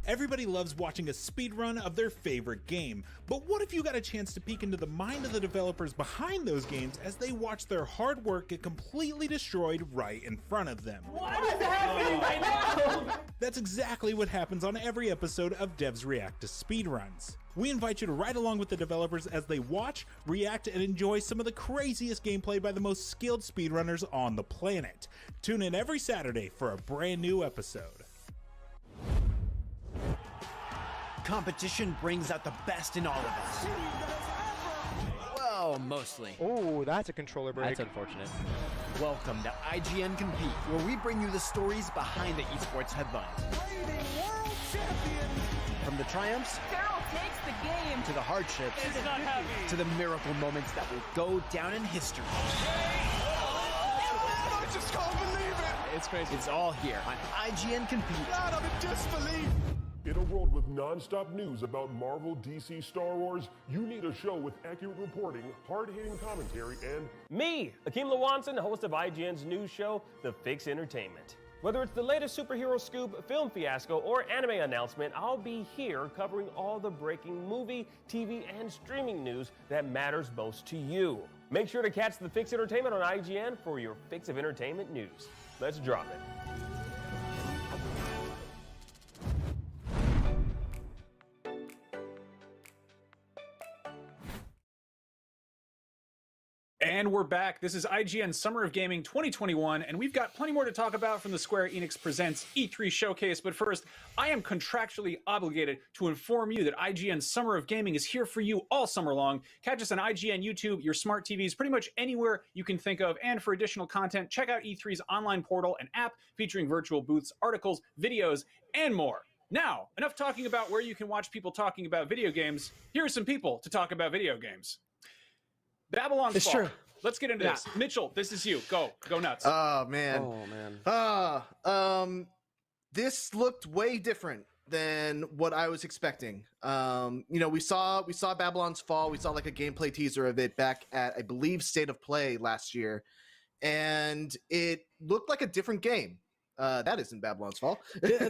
Everybody loves watching a speedrun of their favorite game, but what if you got a chance to peek into the mind of the developers behind those games as they watch their hard work get completely destroyed right in front of them? What is happening right now? That's exactly what happens on every episode of Devs React to Speedruns. We invite you to ride along with the developers as they watch, react, and enjoy some of the craziest gameplay by the most skilled speedrunners on the planet. Tune in every Saturday for a brand new episode. Competition brings out the best in all of us. Well, mostly. Oh, that's a controller break. That's unfortunate. Welcome to IGN Compete, where we bring you the stories behind the esports headlines. From the triumphs Carol takes the game to the hardships It's not happy. to the miracle moments that will go down in history. I just can't believe it. It's crazy. It's all here on IGN Compete. God, I'm in disbelief. In a world with non-stop news about Marvel, DC, Star Wars, you need a show with accurate reporting, hard-hitting commentary, and me, Akeem Lawanson, host of IGN's news show, The Fix Entertainment. Whether it's the latest superhero scoop, film fiasco, or anime announcement, I'll be here covering all the breaking movie, TV, and streaming news that matters most to you. Make sure to catch The Fix Entertainment on IGN for your fix of entertainment news. Let's drop it. And we're back. This is IGN Summer of Gaming 2021, and we've got plenty more to talk about from the Square Enix Presents E3 showcase. But first, I am contractually obligated to inform you that IGN Summer of Gaming is here for you all summer long. Catch us on IGN YouTube, your smart TVs, pretty much anywhere you can think of. And for additional content, check out E3's online portal and app featuring virtual booths, articles, videos, and more. Now, enough talking about where you can watch people talking about video games. Here are some people to talk about video games. Babylon's Fall. True. Let's get into this. Mitchell, this is you. Go nuts. Oh man. This looked way different than what I was expecting. We saw Babylon's Fall. We saw like a gameplay teaser of it back at, I believe, State of Play last year, and it looked like a different game. That isn't Babylon's Fall.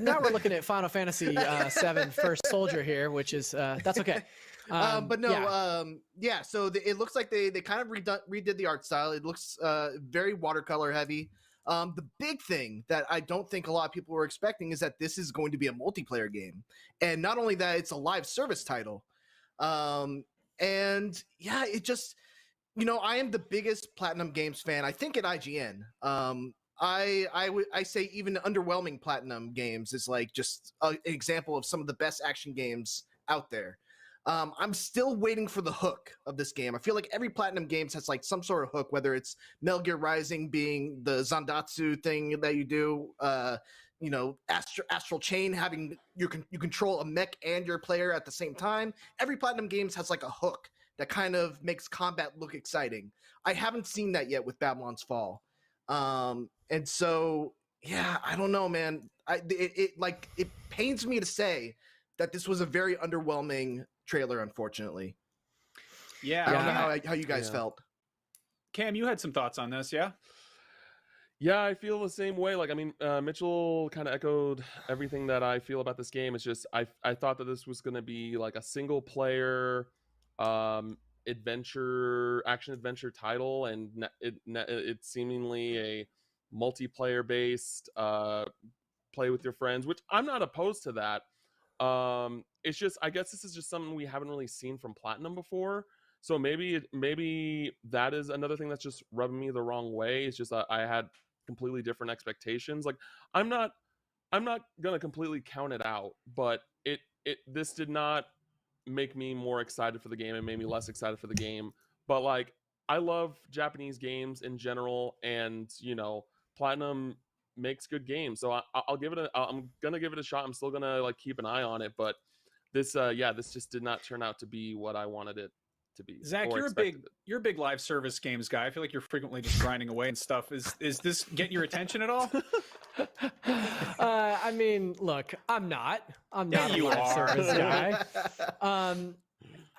Now we're looking at Final Fantasy VII First Soldier here, which is that's okay. But no, so it looks like they kind of redid the art style. It looks very watercolor heavy. The big thing that I don't think a lot of people were expecting is that this is going to be a multiplayer game. And not only that, it's a live service title. And yeah, it just, I am the biggest Platinum Games fan, I think, at IGN. I say even underwhelming Platinum Games is like just an example of some of the best action games out there. I'm still waiting for the hook of this game. I feel like every Platinum Games has like some sort of hook, whether it's Metal Gear Rising being the Zandatsu thing that you do, Astral Chain having you control a mech and your player at the same time. Every Platinum Games has like a hook that kind of makes combat look exciting. I haven't seen that yet with Babylon's Fall. And so, yeah, I don't know, man. It pains me to say that this was a very underwhelming trailer, unfortunately. Yeah. I don't know how you guys felt. Cam, you had some thoughts on this, yeah? Yeah, I feel the same way. Like, I mean, Mitchell kind of echoed everything that I feel about this game. It's just, I thought that this was going to be like a single player, action adventure title, and it's seemingly a multiplayer based play with your friends, which I'm not opposed to that. It's just, I guess this is just something we haven't really seen from Platinum before, so maybe that is another thing that's just rubbing me the wrong way. It's just I had completely different expectations. Like, I'm not gonna completely count it out, but this did not make me more excited for the game. It made me less excited for the game. But like, I love Japanese games in general, and Platinum makes good games, so I'm gonna give it a shot. I'm still gonna like keep an eye on it, but this just did not turn out to be what I wanted it to be. Zach, you're a big live service games guy. I feel like you're frequently just grinding away and stuff. Is this getting your attention at all? I mean, look, I'm not a you live are. service guy.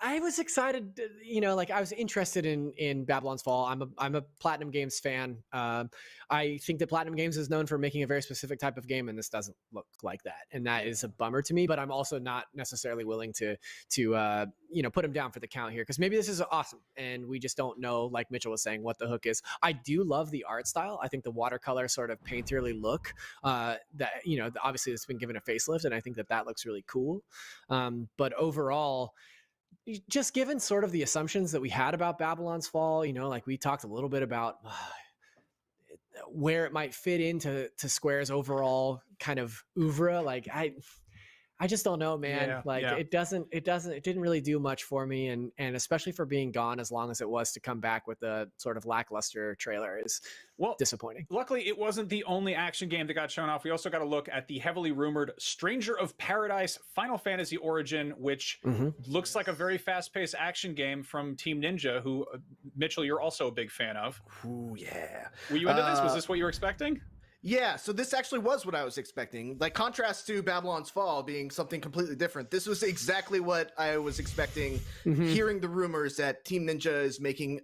I was excited, I was interested in Babylon's Fall. I'm a Platinum Games fan. I think that Platinum Games is known for making a very specific type of game, and this doesn't look like that, and that is a bummer to me. But I'm also not necessarily willing to put him down for the count here, because maybe this is awesome, and we just don't know, like Mitchell was saying, what the hook is. I do love the art style. I think the watercolor sort of painterly look that obviously it's been given a facelift, and I think that looks really cool. But overall, just given sort of the assumptions that we had about Babylon's Fall, like we talked a little bit about where it might fit into Square's overall kind of oeuvre. Like I just don't know, man. It didn't really do much for me. And especially for being gone as long as it was, to come back with a sort of lackluster trailer is disappointing. Luckily, it wasn't the only action game that got shown off. We also got a look at the heavily rumored Stranger of Paradise Final Fantasy Origin, which looks like a very fast-paced action game from Team Ninja, who, Mitchell, you're also a big fan of. Ooh, yeah. Were you into this? Was this what you were expecting? Yeah, so this actually was what I was expecting. Like, contrast to Babylon's Fall being something completely different, this was exactly what I was expecting. Hearing the rumors that Team Ninja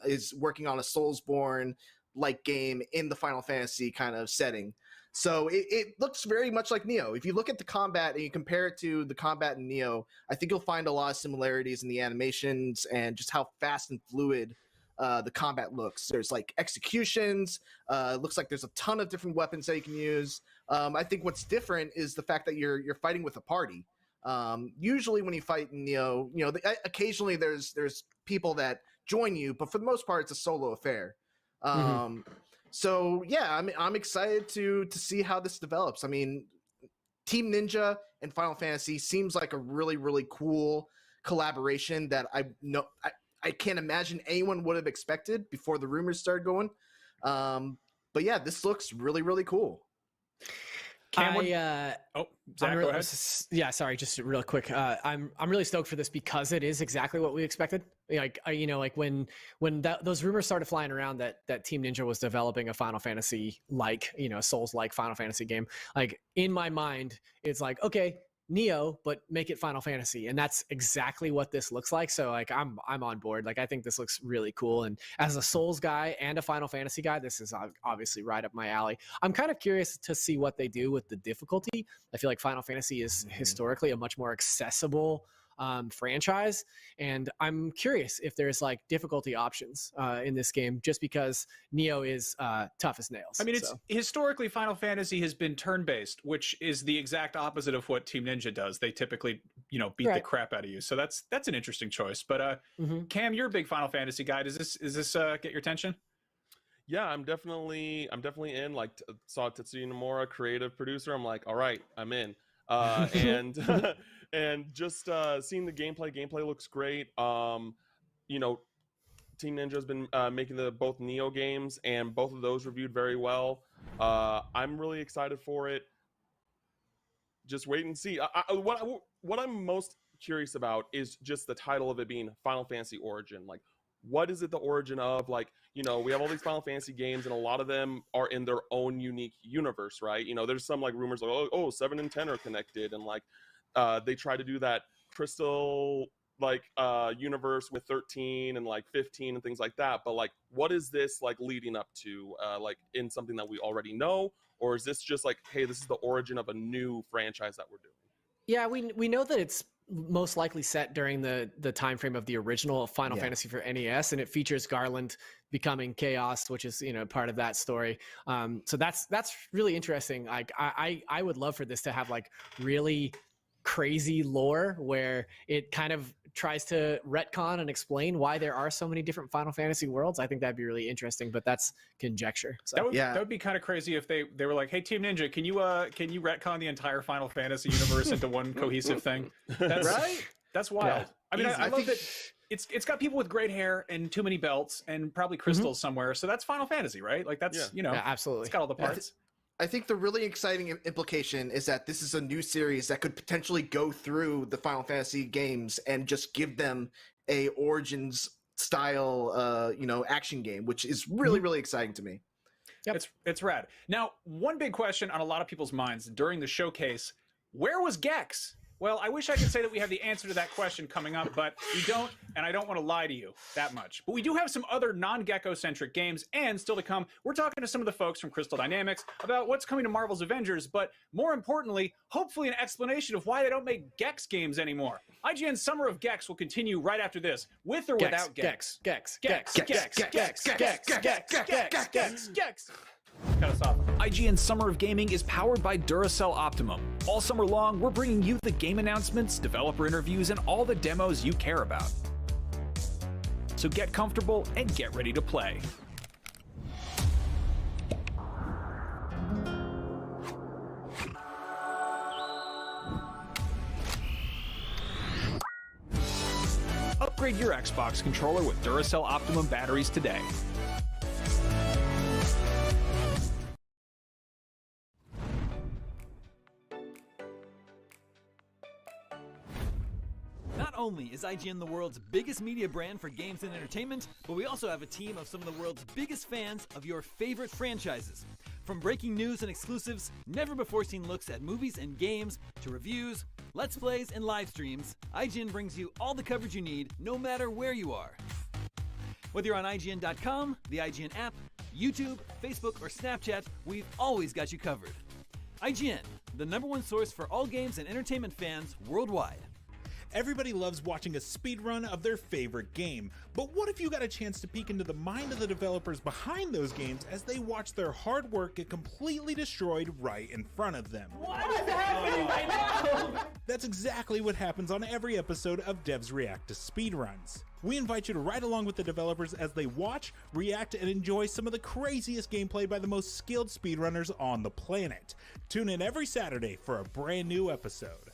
is working on a Soulsborne-like game in the Final Fantasy kind of setting. So it looks very much like Nioh. If you look at the combat and you compare it to the combat in Nioh, I think you'll find a lot of similarities in the animations and just how fast and fluid the combat looks. There's like executions. Looks like there's a ton of different weapons that you can use. I think what's different is the fact that you're fighting with a party. Usually when you fight in Nioh, occasionally there's people that join you, but for the most part it's a solo affair. So yeah, I'm excited to see how this develops. I mean, Team Ninja and Final Fantasy seems like a really, really cool collaboration that I can't imagine anyone would have expected before the rumors started going. But yeah, this looks really, really cool. Zach, go ahead. Yeah, sorry, just real quick. I'm really stoked for this because it is exactly what we expected. When those rumors started flying around that Team Ninja was developing a Final Fantasy Souls-like Final Fantasy game, like in my mind, it's like, okay, Nioh, but make it Final Fantasy, and that's exactly what this looks like. So like I'm on board. Like I think this looks really cool, and as a Souls guy and a Final Fantasy guy, this is obviously right up my alley. I'm kind of curious to see what they do with the difficulty. I feel like Final Fantasy is historically a much more accessible franchise, and I'm curious if there's like difficulty options in this game, just because Neo is tough as nails. I mean, it's historically Final Fantasy has been turn-based, which is the exact opposite of what Team Ninja does. They typically, beat the crap out of you. So that's an interesting choice. But Cam, you're a big Final Fantasy guy. Does this get your attention? Yeah, I'm definitely in. Like, saw Tetsuya Nomura, creative producer. I'm like, all right, I'm in. And and just seeing the gameplay looks great. Team Ninja has been making both Neo games, and both of those reviewed very well. I'm really excited for it. Just wait and see. What I'm most curious about is just the title of it being Final Fantasy Origin. Like, what is it the origin of? Like, we have all these Final Fantasy games, and a lot of them are in their own unique universe, right? There's some like rumors like, 7 and 10 are connected, and like they try to do that Crystal like universe with 13 and like 15 and things like that. But like, what is this like leading up to? Like in something that we already know, or is this just like, hey, this is the origin of a new franchise that we're doing? Yeah, we know that it's most likely set during the time frame of the original Final Fantasy for NES, and it features Garland becoming Chaos, which is part of that story. So that's really interesting. Like I would love for this to have like really crazy lore where it kind of tries to retcon and explain why there are so many different Final Fantasy worlds. I think that'd be really interesting, but that's conjecture. So that would be kind of crazy if they were like, hey, Team Ninja, can you retcon the entire Final Fantasy universe into one cohesive thing? That's right. That's wild. Yeah. I mean, I love that it's got people with great hair and too many belts and probably crystals somewhere. So that's Final Fantasy, right? Like that's absolutely. It's got all the parts. I think the really exciting implication is that this is a new series that could potentially go through the Final Fantasy games and just give them a Origins style, action game, which is really, really exciting to me. Yep. It's rad. Now, one big question on a lot of people's minds during the showcase, where was Gex? Well, I wish I could say that we have the answer to that question coming up, but we don't, and I don't want to lie to you that much. But we do have some other non-Gecko-centric games, and still to come, we're talking to some of the folks from Crystal Dynamics about what's coming to Marvel's Avengers, but more importantly, hopefully an explanation of why they don't make Gex games anymore. IGN's Summer of Gex will continue right after this, with or without Gex. Gex. Cut us off. IGN's Summer of Gaming is powered by Duracell Optimum. All summer long, we're bringing you the game announcements, developer interviews, and all the demos you care about. So get comfortable and get ready to play. Upgrade your Xbox controller with Duracell Optimum batteries today. Not only is IGN the world's biggest media brand for games and entertainment, but we also have a team of some of the world's biggest fans of your favorite franchises. From breaking news and exclusives, never-before-seen looks at movies and games, to reviews, let's plays, and live streams, IGN brings you all the coverage you need, no matter where you are. Whether you're on IGN.com, the IGN app, YouTube, Facebook, or Snapchat, we've always got you covered. IGN, the #1 source for all games and entertainment fans worldwide. Everybody loves watching a speedrun of their favorite game, but what if you got a chance to peek into the mind of the developers behind those games as they watch their hard work get completely destroyed right in front of them? What is happening right now? That's exactly what happens on every episode of Devs React to Speedruns. We invite you to ride along with the developers as they watch, react, and enjoy some of the craziest gameplay by the most skilled speedrunners on the planet. Tune in every Saturday for a brand new episode.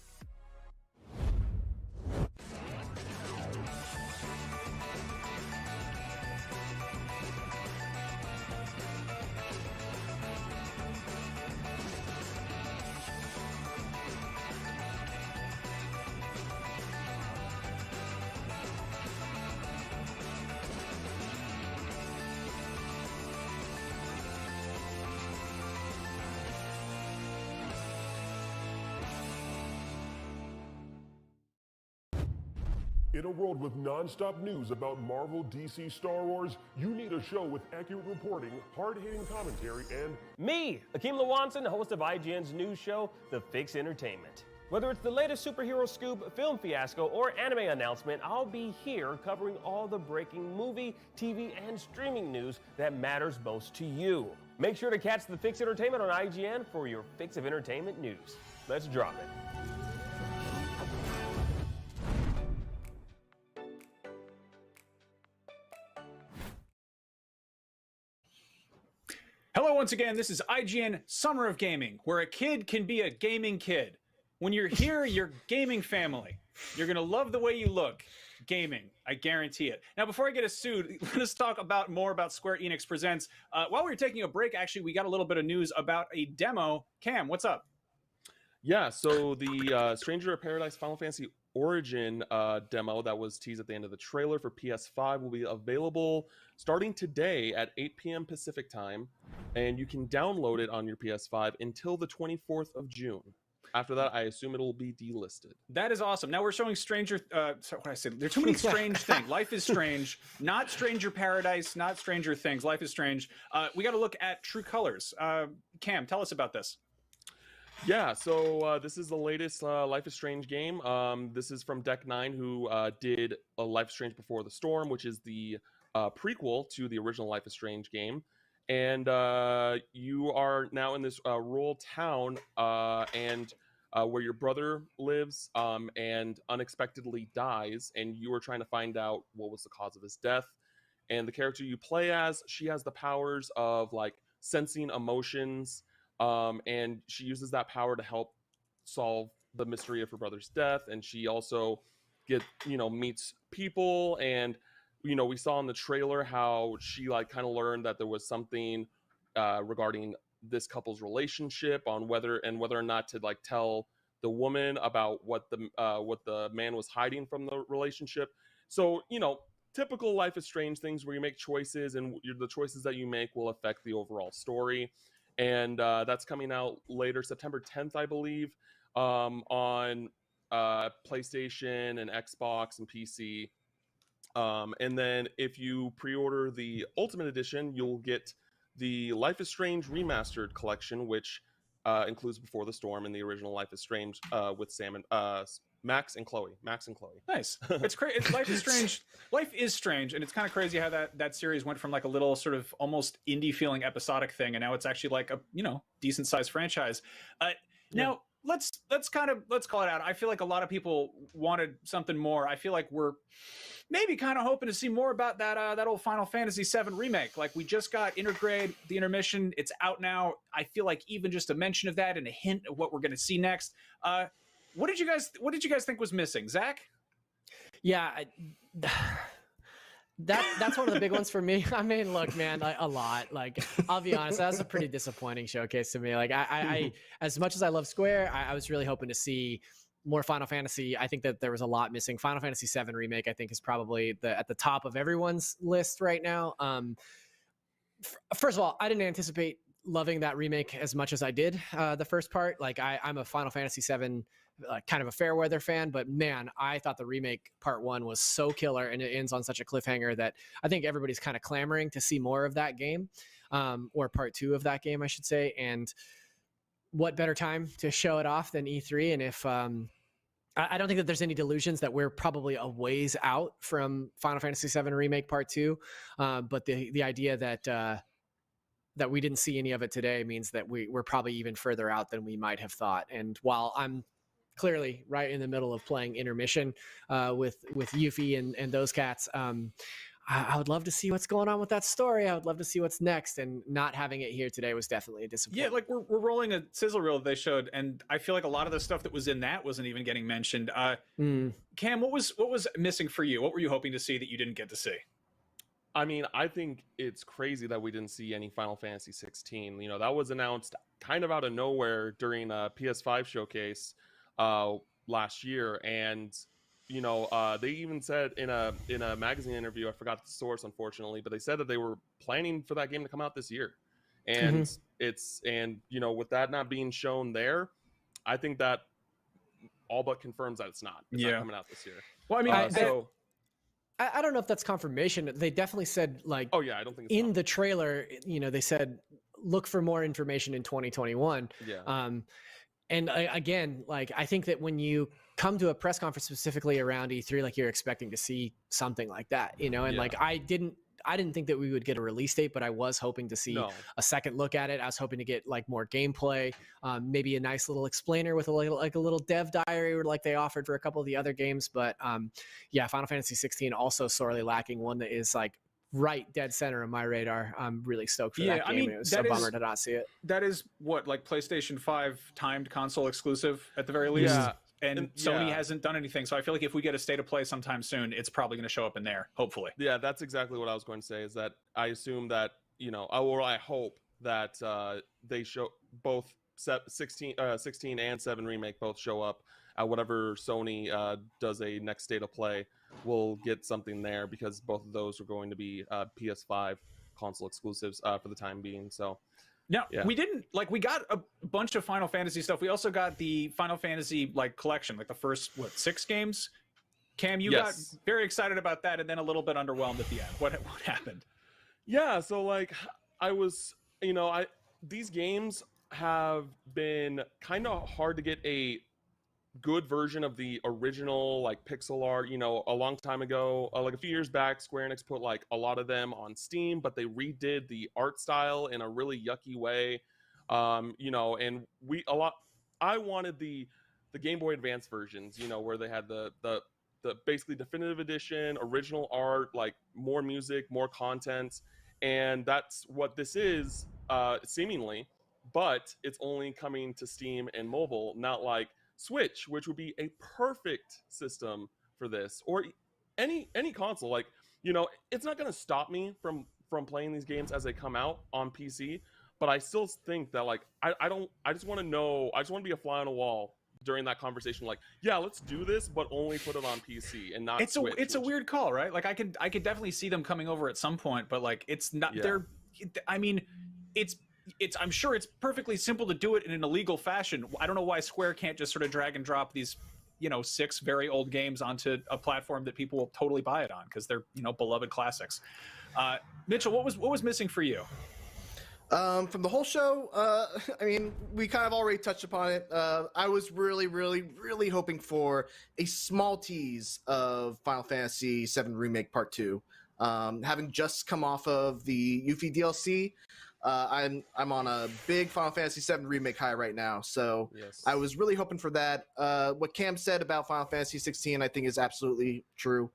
In a world with non-stop news about Marvel, DC, Star Wars, you need a show with accurate reporting, hard-hitting commentary, and me, Akeem Lawanson, host of IGN's news show, The Fix Entertainment. Whether it's the latest superhero scoop, film fiasco, or anime announcement, I'll be here covering all the breaking movie, TV, and streaming news that matters most to you. Make sure to catch the Fix Entertainment on IGN for your fix of entertainment news. Let's drop it. Hello once again, this is IGN Summer of Gaming, where a kid can be a gaming kid. When you're here, you're gaming family. You're gonna love the way you look. Gaming, I guarantee it. Now, before I get us sued, let us talk more about Square Enix Presents. While we were taking a break, actually, we got a little bit of news about a demo. Cam, what's up? Yeah, so the Stranger of Paradise Final Fantasy Origin demo that was teased at the end of the trailer for PS5 will be available starting today at 8 p.m. Pacific time, and you can download it on your PS5 until the 24th of June. After that, I assume it'll be delisted. That is awesome. Now we're showing sorry, what did I say? There's too many strange things. Life is Strange, not Stranger Paradise, not Stranger Things. Life is Strange. We got to look at True Colors. Cam, tell us about this. Yeah, so this is the latest Life is Strange game. This is from Deck 9, who did Life is Strange Before the Storm, which is the prequel to the original Life is Strange game. And you are now in this rural town and where your brother lives and unexpectedly dies, and you are trying to find out what was the cause of his death. And the character you play as, she has the powers of like sensing emotions, and she uses that power to help solve the mystery of her brother's death. And she also meets people, and we saw in the trailer how she like kind of learned that there was something regarding this couple's relationship on whether or not to like tell the woman about what the man was hiding from the relationship. So typical Life is Strange things where you make choices, and the choices that you make will affect the overall story. And that's coming out later, September 10th, I believe, on PlayStation and Xbox and PC. And then if you pre-order the Ultimate Edition, you'll get the Life is Strange Remastered Collection, which includes Before the Storm and the original Life is Strange with Sam and Max and Chloe. Nice. It's crazy. Life is Strange. Life is Strange, and it's kind of crazy how that series went from like a little sort of almost indie feeling episodic thing, and now it's actually like a decent sized franchise. Now let's call it out. I feel like a lot of people wanted something more. I feel like we're maybe kind of hoping to see more about that old Final Fantasy VII remake. Like, we just got Intergrade, the intermission. It's out now. I feel like even just a mention of that and a hint of what we're going to see next. What did you guys think was missing, Zach? Yeah, that's one of the big ones for me. I mean, look, man, a lot. Like, I'll be honest, that was a pretty disappointing showcase to me. Like, I as much as I love Square, I was really hoping to see more Final Fantasy. I think that there was a lot missing. Final Fantasy VII Remake, I think, is probably at the top of everyone's list right now. First of all, I didn't anticipate loving that remake as much as I did the first part. Like, I'm a Final Fantasy VII kind of a fair weather fan, but man, I thought the remake part 1 was so killer, and it ends on such a cliffhanger that I think everybody's kind of clamoring to see more of that game, or part 2 of that game, I should say. And what better time to show it off than E3? And if I don't think that there's any delusions that we're probably a ways out from Final Fantasy VII Remake Part 2, but the idea that we didn't see any of it today means that we're probably even further out than we might have thought. And while I'm clearly right in the middle of playing Intermission with Yuffie and those cats, I would love to see what's going on with that story. I would love to see what's next, and not having it here today was definitely a disappointment. Yeah, like we're rolling a sizzle reel that they showed, and I feel like a lot of the stuff that was in that wasn't even getting mentioned. Cam, what was missing for you? What were you hoping to see that you didn't get to see? I mean, I think it's crazy that we didn't see any Final Fantasy 16. That was announced kind of out of nowhere during a PS5 showcase last year, and they even said in a magazine interview, I forgot the source unfortunately, but they said that they were planning for that game to come out this year. And with that not being shown there, I think that all but confirms that it's not coming out this year. Well, I mean, I don't know if that's confirmation. They definitely said, like, oh yeah, I don't think it's in the trailer, they said look for more information in 2021. Yeah. And again, like I think that when you come to a press conference specifically around E3, like you're expecting to see something like that, you know, and like I didn't think that we would get a release date, but I was hoping to see a second look at it. I was hoping to get like more gameplay, maybe a nice little explainer with a little dev diary, or like they offered for a couple of the other games. But yeah, Final Fantasy 16 also sorely lacking one that is like right dead center of my radar. I'm really stoked for that game. I mean, it was so bummer to not see it. That is what, like PlayStation 5 timed console exclusive at the very least. Yeah. And Sony hasn't done anything. So I feel like if we get a state of play sometime soon, it's probably going to show up in there, hopefully. Yeah, that's exactly what I was going to say, is that I assume that, you know, or I hope that they show both 16 and 7 Remake both show up at whatever Sony does a next state of play. We'll get something there, because both of those are going to be PS5 console exclusives for the time being. So now, we didn't, like, we got a bunch of Final Fantasy stuff. We also got the Final Fantasy, like, collection, like the first, 6 games? Cam, you got very excited about that and then a little bit underwhelmed at the end. What happened? Yeah, so, like, I was, you know, these games have been kind of hard to get a good version of the original, like, pixel art. You know, a long time ago, like a few years back, Square Enix put like a lot of them on Steam, but they redid the art style in a really yucky way. You know, and I wanted the Game Boy Advance versions, you know, where they had the basically definitive edition, original art, like more music, more content, and that's what this is, seemingly, but it's only coming to Steam and mobile, not like Switch, which would be a perfect system for this, or any console. Like, you know, it's not going to stop me from playing these games as they come out on PC, but I still think that, like, I just want to be a fly on a wall during that conversation, like, yeah, let's do this, but only put it on PC and not Switch. It's a weird call, right? Like, I could definitely see them coming over at some point, but like, it's not I mean, it's I'm sure it's perfectly simple to do it in an illegal fashion. I don't know why Square can't just sort of drag and drop these, you know, 6 very old games onto a platform that people will totally buy it on, because they're, you know, beloved classics. Mitchell, what was missing for you? From the whole show, I mean, we kind of already touched upon it. I was really, really, really hoping for a small tease of Final Fantasy VII Remake Part 2. Having just come off of the Yuffie DLC, I'm on a big Final Fantasy VII Remake high right now, so I was really hoping for that. What Cam said about Final Fantasy 16, I think, is absolutely true.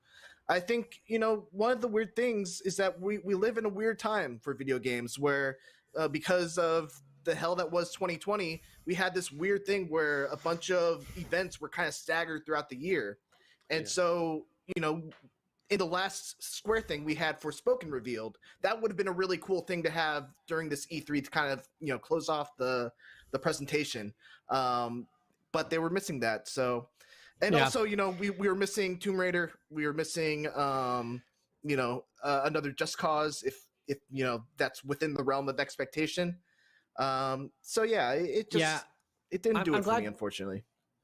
I think, you know, one of the weird things is that we live in a weird time for video games where, because of the hell that was 2020, we had this weird thing where a bunch of events were kind of staggered throughout the year. And so, you know, in the last Square thing we had Forspoken revealed, that would have been a really cool thing to have during this E3 to kind of, you know, close off the presentation. But they were missing that. So, and also, you know, we were missing Tomb Raider. We were missing, you know, another Just Cause, if you know, that's within the realm of expectation. So yeah, it didn't do it for me, unfortunately.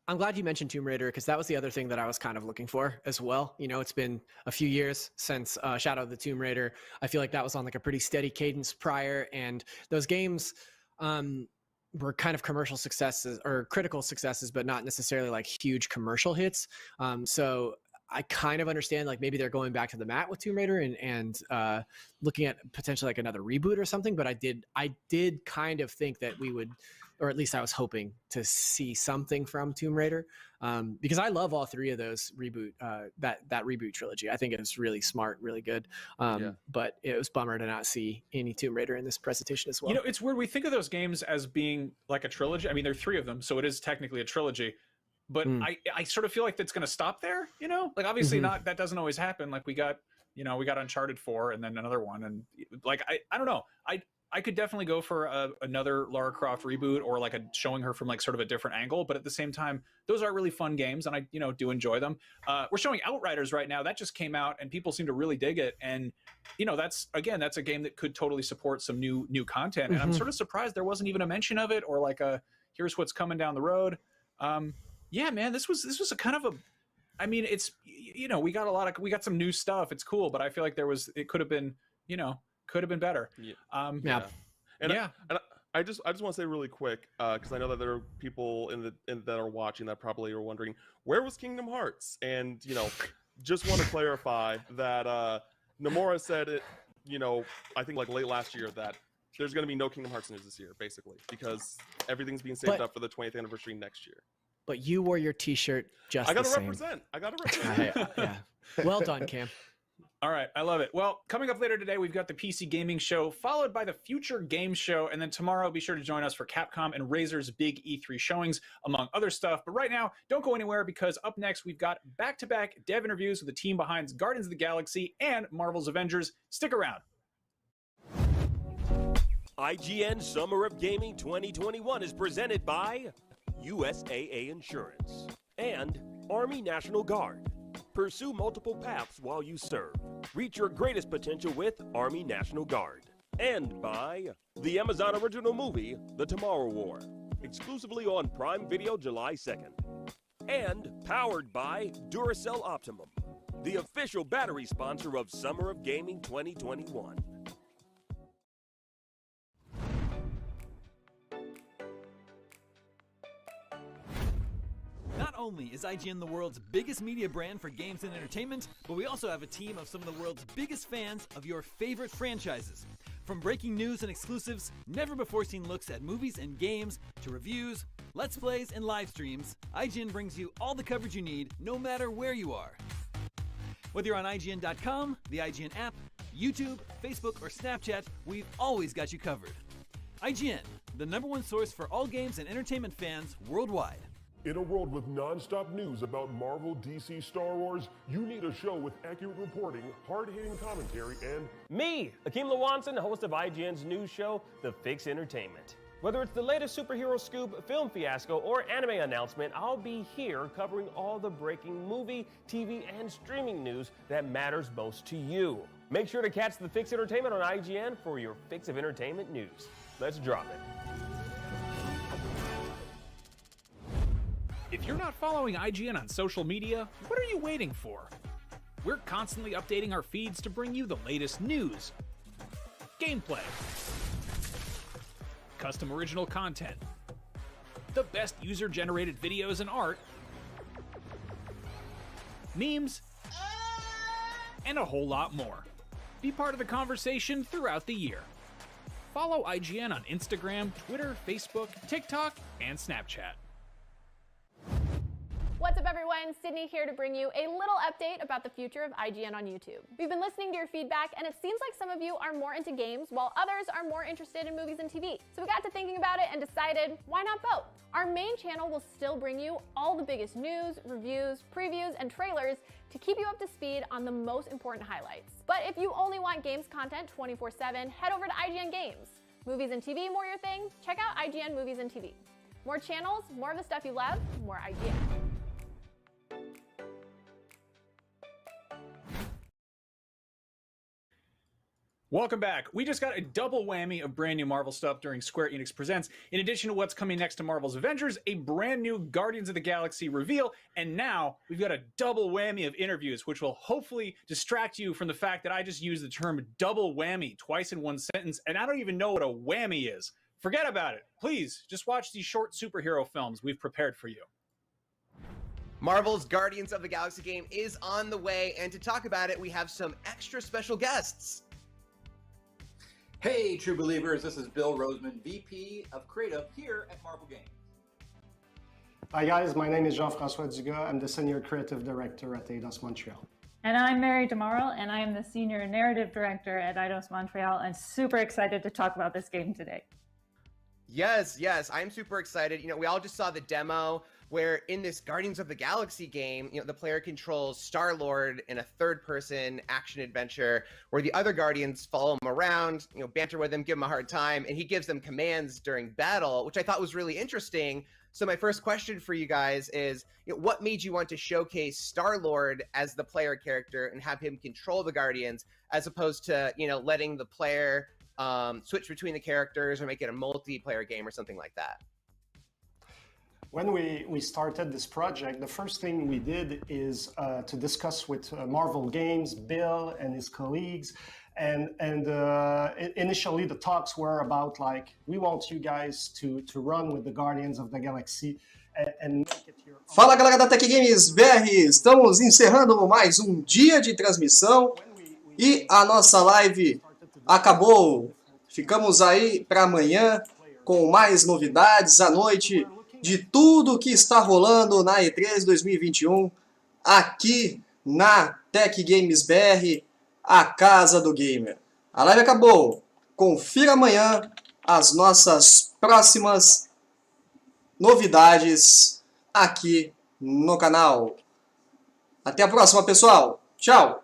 I'm glad you mentioned Tomb Raider, because that was the other thing that I was kind of looking for as well. You know, it's been a few years since Shadow of the Tomb Raider. I feel like that was on like a pretty steady cadence prior, and those games were kind of commercial successes or critical successes, but not necessarily like huge commercial hits. So I kind of understand, like, maybe they're going back to the mat with Tomb Raider and looking at potentially like another reboot or something. But I did kind of think that we would, or at least I was hoping to see something from Tomb Raider, because I love all 3 of those that reboot trilogy. I think it was really smart, really good. But it was bummer to not see any Tomb Raider in this presentation as well. You know, it's weird. We think of those games as being like a trilogy. I mean, there are 3 of them, so it is technically a trilogy. But I sort of feel like that's going to stop there, you know? Like, obviously not, that doesn't always happen. Like, we got Uncharted 4 and then another one. And like, I don't know. I could definitely go for another Lara Croft reboot, or like showing her from like sort of a different angle. But at the same time, those are really fun games, and I, you know, do enjoy them. We're showing Outriders right now. That just came out and people seem to really dig it. And, you know, that's a game that could totally support some new content. And I'm sort of surprised there wasn't even a mention of it, or like here's what's coming down the road. Yeah, man, this was a kind of I mean, it's, you know, we got some new stuff. It's cool, but I feel like it could have been, you know, could have been better. And I just want to say really quick, because I know that there are people that are watching that probably are wondering, where was Kingdom Hearts? And just want to clarify that Nomura said it, I think like late last year, that there's going to be no Kingdom Hearts news this year, basically, because everything's being saved up for the 20th anniversary next year. But you wore your T-shirt just I got the to same. represent. I got to represent. Yeah. Well done, Cam. All right, I love it. Well, coming up later today, we've got the PC Gaming Show, followed by the Future Game Show, and then tomorrow, be sure to join us for Capcom and Razer's big E3 showings, among other stuff. But right now, don't go anywhere, because up next, we've got back-to-back dev interviews with the team behind Guardians of the Galaxy and Marvel's Avengers. Stick around. IGN Summer of Gaming 2021 is presented by USAA Insurance and Army National Guard. Pursue multiple paths while you serve. Reach your greatest potential with Army National Guard. And by the Amazon original movie, The Tomorrow War, exclusively on Prime Video July 2nd. And powered by Duracell Optimum, the official battery sponsor of Summer of Gaming 2021. Not only is IGN the world's biggest media brand for games and entertainment, but we also have a team of some of the world's biggest fans of your favorite franchises. From breaking news and exclusives, never-before-seen looks at movies and games, to reviews, let's plays, and live streams, IGN brings you all the coverage you need, no matter where you are. Whether you're on IGN.com, the IGN app, YouTube, Facebook, or Snapchat, we've always got you covered. IGN, the #1 source for all games and entertainment fans worldwide. In a world with non-stop news about Marvel, DC, Star Wars, you need a show with accurate reporting, hard-hitting commentary, and Me, Akeem Lawanson, host of IGN's news show, The Fix Entertainment. Whether it's the latest superhero scoop, film fiasco, or anime announcement, I'll be here covering all the breaking movie, TV, and streaming news that matters most to you. Make sure to catch The Fix Entertainment on IGN for your fix of entertainment news. Let's drop it. If you're not following IGN on social media, what are you waiting for? We're constantly updating our feeds to bring you the latest news, gameplay, custom original content, the best user-generated videos and art, memes, and a whole lot more. Be part of the conversation throughout the year. Follow IGN on Instagram, Twitter, Facebook, TikTok, and Snapchat. What's up, everyone? Sydney here to bring you a little update about the future of IGN on YouTube. We've been listening to your feedback, and it seems like some of you are more into games, while others are more interested in movies and TV. So we got to thinking about it and decided, why not both? Our main channel will still bring you all the biggest news, reviews, previews, and trailers to keep you up to speed on the most important highlights. But if you only want games content 24/7, head over to IGN Games. Movies and TV more your thing? Check out IGN Movies and TV. More channels, more of the stuff you love, more IGN. Welcome back. We just got a double whammy of brand new Marvel stuff during Square Enix Presents. In addition to what's coming next to Marvel's Avengers, a brand new Guardians of the Galaxy reveal, and now we've got a double whammy of interviews, which will hopefully distract you from the fact that I just used the term double whammy twice in one sentence, and I don't even know what a whammy is. Forget about it. Please, just watch these short superhero films we've prepared for you. Marvel's Guardians of the Galaxy game is on the way, and to talk about it, we have some extra special guests. Hey, true believers, this is Bill Roseman, VP of Creative here at Marvel Games. Hi guys, my name is Jean-François Dugas. I'm the Senior Creative Director at Eidos Montreal. And I'm Mary DeMarle, and I am the Senior Narrative Director at Eidos Montreal, and super excited to talk about this game today. Yes, I'm super excited. We all just saw the demo where in this Guardians of the Galaxy game, the player controls Star-Lord in a third-person action-adventure where the other Guardians follow him around, banter with him, give him a hard time, and he gives them commands during battle, which I thought was really interesting. So my first question for you guys is, what made you want to showcase Star-Lord as the player character and have him control the Guardians, as opposed to, letting the player switch between the characters or make it a multiplayer game or something like that? When we started this project, the first thing we did is to discuss with Marvel Games, Bill and his colleagues, And initially the talks were about like, we want you guys to run with the Guardians of the Galaxy and make it your own. Fala galera da Tech Games BR, estamos encerrando mais um dia de transmissão e a nossa live acabou. Ficamos aí para amanhã com mais novidades à noite de tudo que está rolando na E3 2021 aqui na Tech Games BR, a casa do gamer. A live acabou. Confira amanhã as nossas próximas novidades aqui no canal. Até a próxima, pessoal. Tchau!